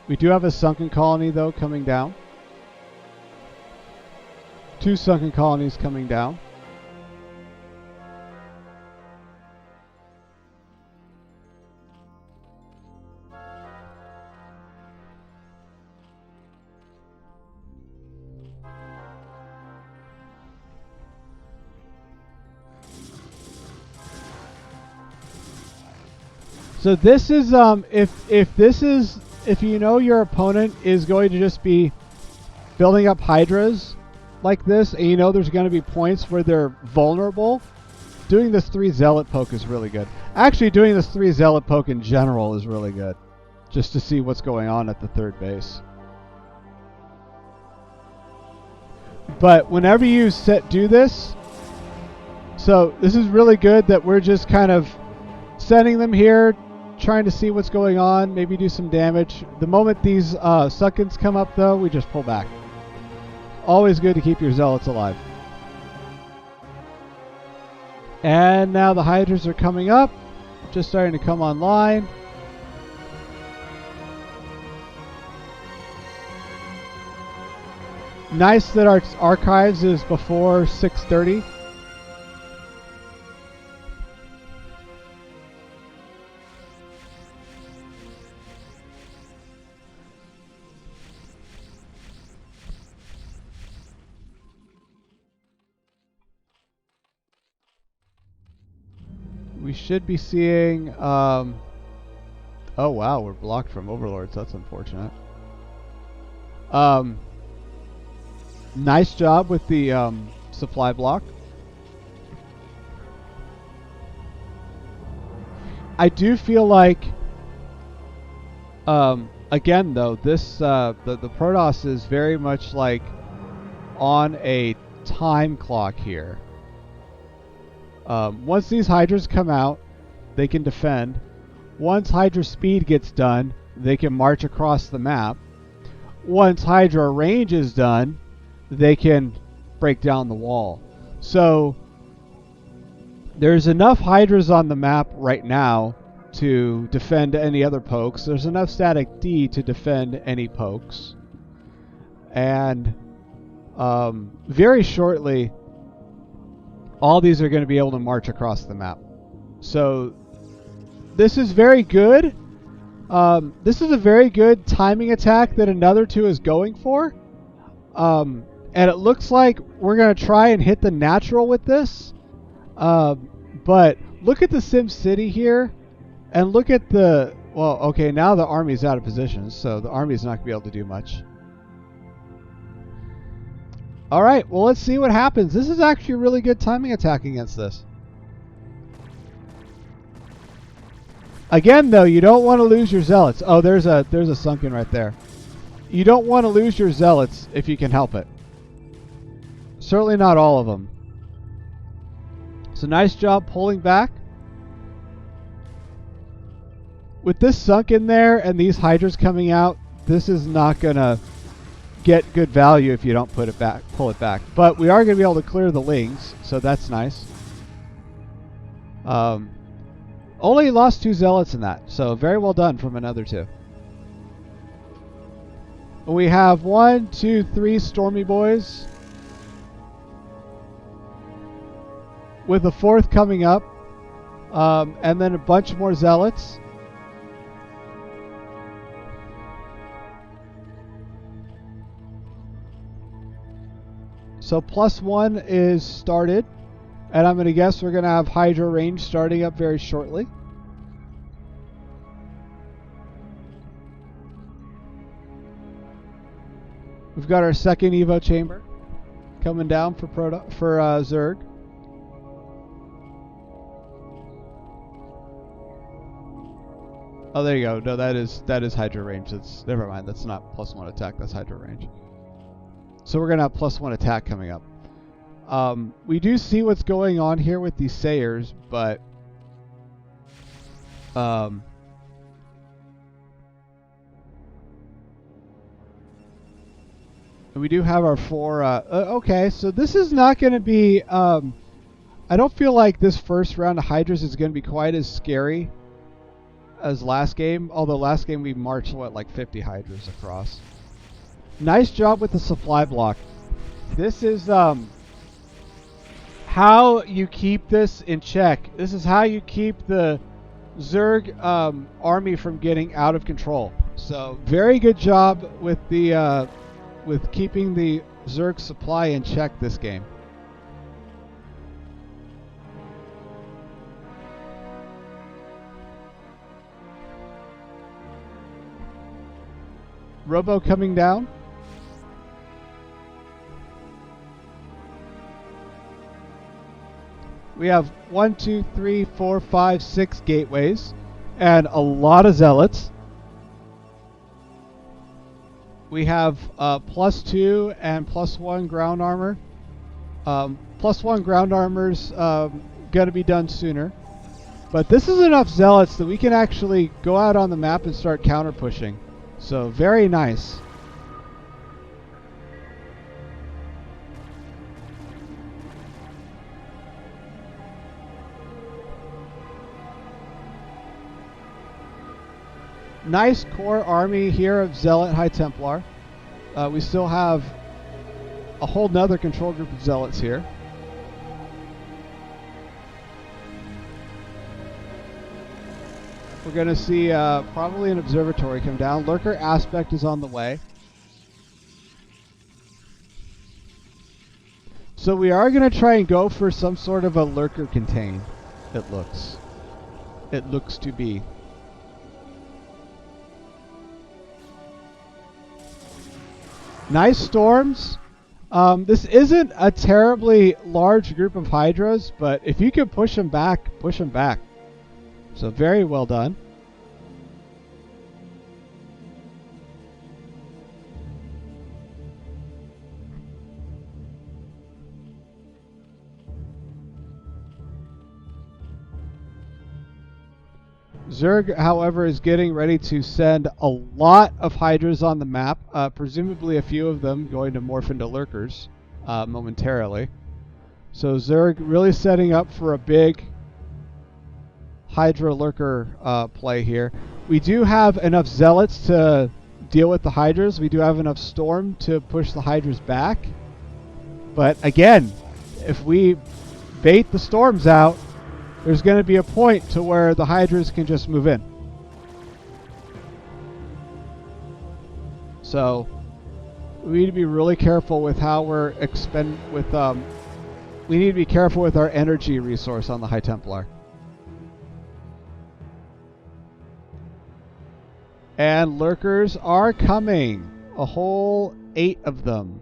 We do have a sunken colony though coming down. 2 sunken colonies coming down. So this is if you know your opponent is going to just be building up hydras like this, and you know there's going to be points where they're vulnerable, doing this 3 zealot poke is really good. Actually, doing this 3 zealot poke in general is really good, just to see what's going on at the 3rd base. But whenever you do this, so this is really good that we're just kind of sending them here, trying to see what's going on, maybe do some damage. The moment these suckins come up though, we just pull back. Always good to keep your zealots alive. And now the hydras are coming up, just starting to come online. Nice that our archives is before 6:30. We should be seeing, oh wow, we're blocked from overlords. That's unfortunate. Nice job with the supply block. I do feel like, again though, this the Protoss is very much like on a time clock here. Once these hydras come out, they can defend. Once hydra speed gets done, they can march across the map. Once hydra range is done, they can break down the wall. So there's enough hydras on the map right now to defend any other pokes. There's enough static D to defend any pokes. And very shortly, all these are going to be able to march across the map. So this is very good. This is a very good timing attack that another 2 is going for. And it looks like we're going to try and hit the natural with this. But look at the Sim City here. And look at the... Well, okay, now the army's out of position. So the army's not going to be able to do much. Alright, well let's see what happens. This is actually a really good timing attack against this. Again though, you don't want to lose your zealots. Oh, there's a sunken right there. You don't want to lose your zealots if you can help it. Certainly not all of them. So nice job pulling back. With this sunk in there and these hydras coming out, this is not going to get good value if you don't pull it back. But we are going to be able to clear the lings, so that's nice. Only lost 2 zealots in that, so very well done from another 2. We have 1, 2, 3 Stormy Boys, with a 4th coming up, and then a bunch more zealots. So +1 is started, and I'm going to guess we're going to have Hydra range starting up very shortly. We've got our second Evo chamber coming down for Zerg. Oh, there you go. No, that is Hydra range. Never mind. That's not +1 attack. That's Hydra range. So we're gonna have +1 attack coming up. We do see what's going on here with these Sayers, but we do have our 4. Okay, so this is not going to be. I don't feel like this first round of Hydras is going to be quite as scary as last game. Although last game we marched like 50 Hydras across. Nice job with the supply block. This is how you keep this in check. This is how you keep the Zerg army from getting out of control. So very good job with the with keeping the Zerg supply in check this game. Robo coming down. We have 1, 2, 3, 4, 5, 6 gateways and a lot of zealots. We have +2 and +1 ground armor. +1 ground armor's going to be done sooner. But this is enough zealots that we can actually go out on the map and start counter pushing. So very nice. Nice core army here of Zealot High Templar. We still have a whole nother control group of Zealots here. We're going to see probably an observatory come down. Lurker Aspect is on the way. So we are going to try and go for some sort of a Lurker contain, it looks. It looks to be. Nice storms. This isn't a terribly large group of Hydras, but if you can push them back, push them back. So very well done. Zerg, however, is getting ready to send a lot of Hydras on the map, presumably a few of them going to morph into Lurkers momentarily. So Zerg really setting up for a big Hydra Lurker play here. We do have enough Zealots to deal with the Hydras. We do have enough Storm to push the Hydras back. But again, if we bait the Storms out, there's going to be a point to where the Hydras can just move in. So we need to be really careful with how we're we need to be careful with our energy resource on the High Templar. And Lurkers are coming. A whole 8 of them.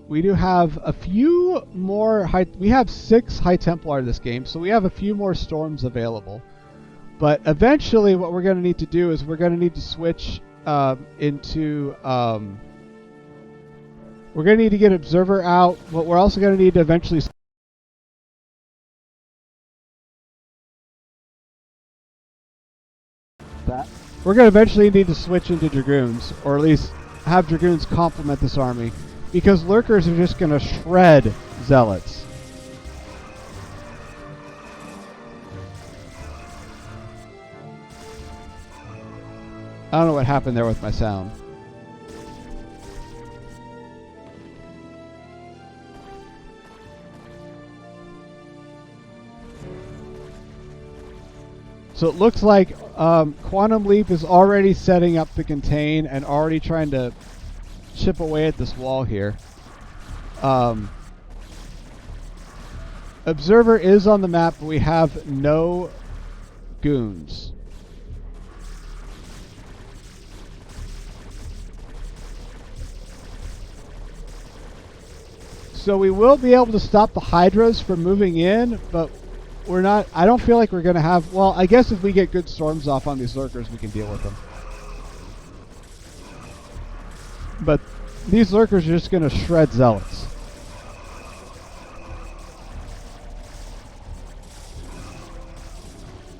We do have a few more we have 6 High Templar in this game, so we have a few more storms available. But eventually what we're going to need to do is we're going to need to switch into... we're going to need to get Observer out, but we're also going to need to eventually... We're going to eventually need to switch into Dragoons, or at least have Dragoons complement this army, because Lurkers are just going to shred Zealots. I don't know what happened there with my sound. So it looks like Quantum Leap is already setting up the contain and already trying to chip away at this wall here. Observer is on the map, but we have no goons. So we will be able to stop the Hydras from moving in, but we're not... I don't feel like we're going to have... Well, I guess if we get good storms off on these Lurkers, we can deal with them. But these Lurkers are just going to shred Zealots.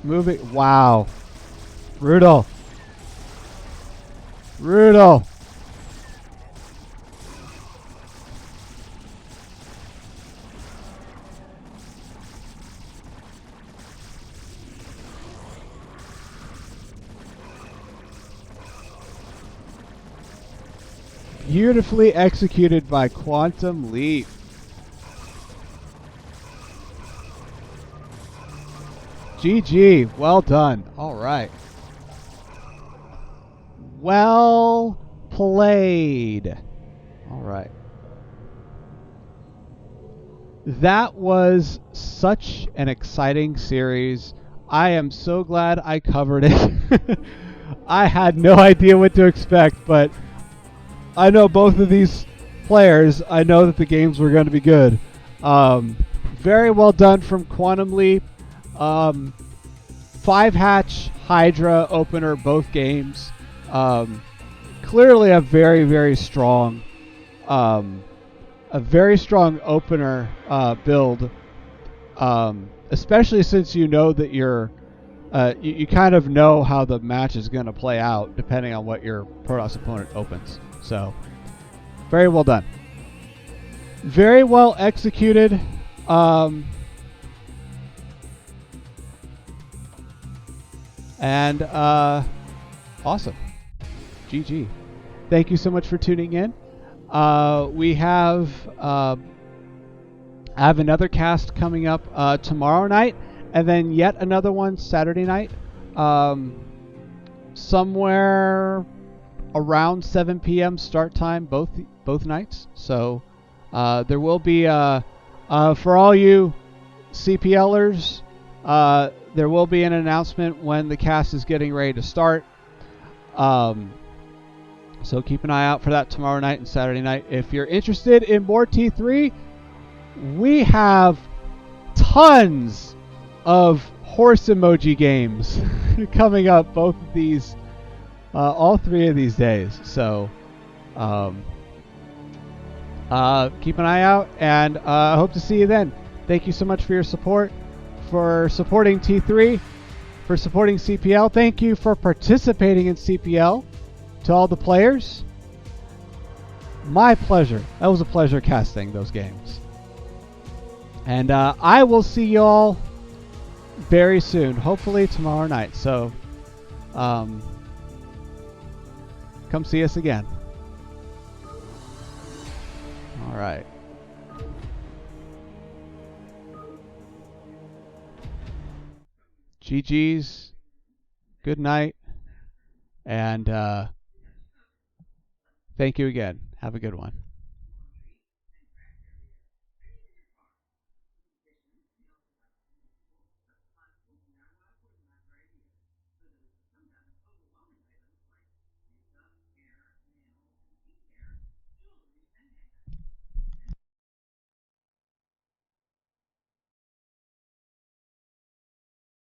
Moving... Wow. Brutal. Brutal. Beautifully executed by Quantum Leap. GG. Well done. All right. Well played. All right. That was such an exciting series. I am so glad I covered it. I had no idea what to expect, but I know both of these players. I know that the games were going to be good. Very well done from Quantum Leap. 5-hatch Hydra opener both games. Clearly a very, very strong opener build. Especially since you know that you're you kind of know how the match is going to play out depending on what your Protoss opponent opens. So, very well done. Very well executed. And awesome. GG. Thank you so much for tuning in. We have I have another cast coming up tomorrow night, and then yet another one Saturday night. Somewhere around 7 p.m. start time both nights. So there will be for all you CPLers, there will be an announcement when the cast is getting ready to start. So keep an eye out for that tomorrow night and Saturday night. If you're interested in more T3, we have tons of Horse Emoji games coming up both of these all 3 of these days. So keep an eye out, and I hope to see you then. Thank you so much for your support, for supporting T3, for supporting CPL. Thank you for participating in CPL. To all the players, my pleasure. That was a pleasure casting those games. And I will see y'all very soon, hopefully tomorrow night. So come see us again. All right. GG's. Good night. And thank you again. Have a good one.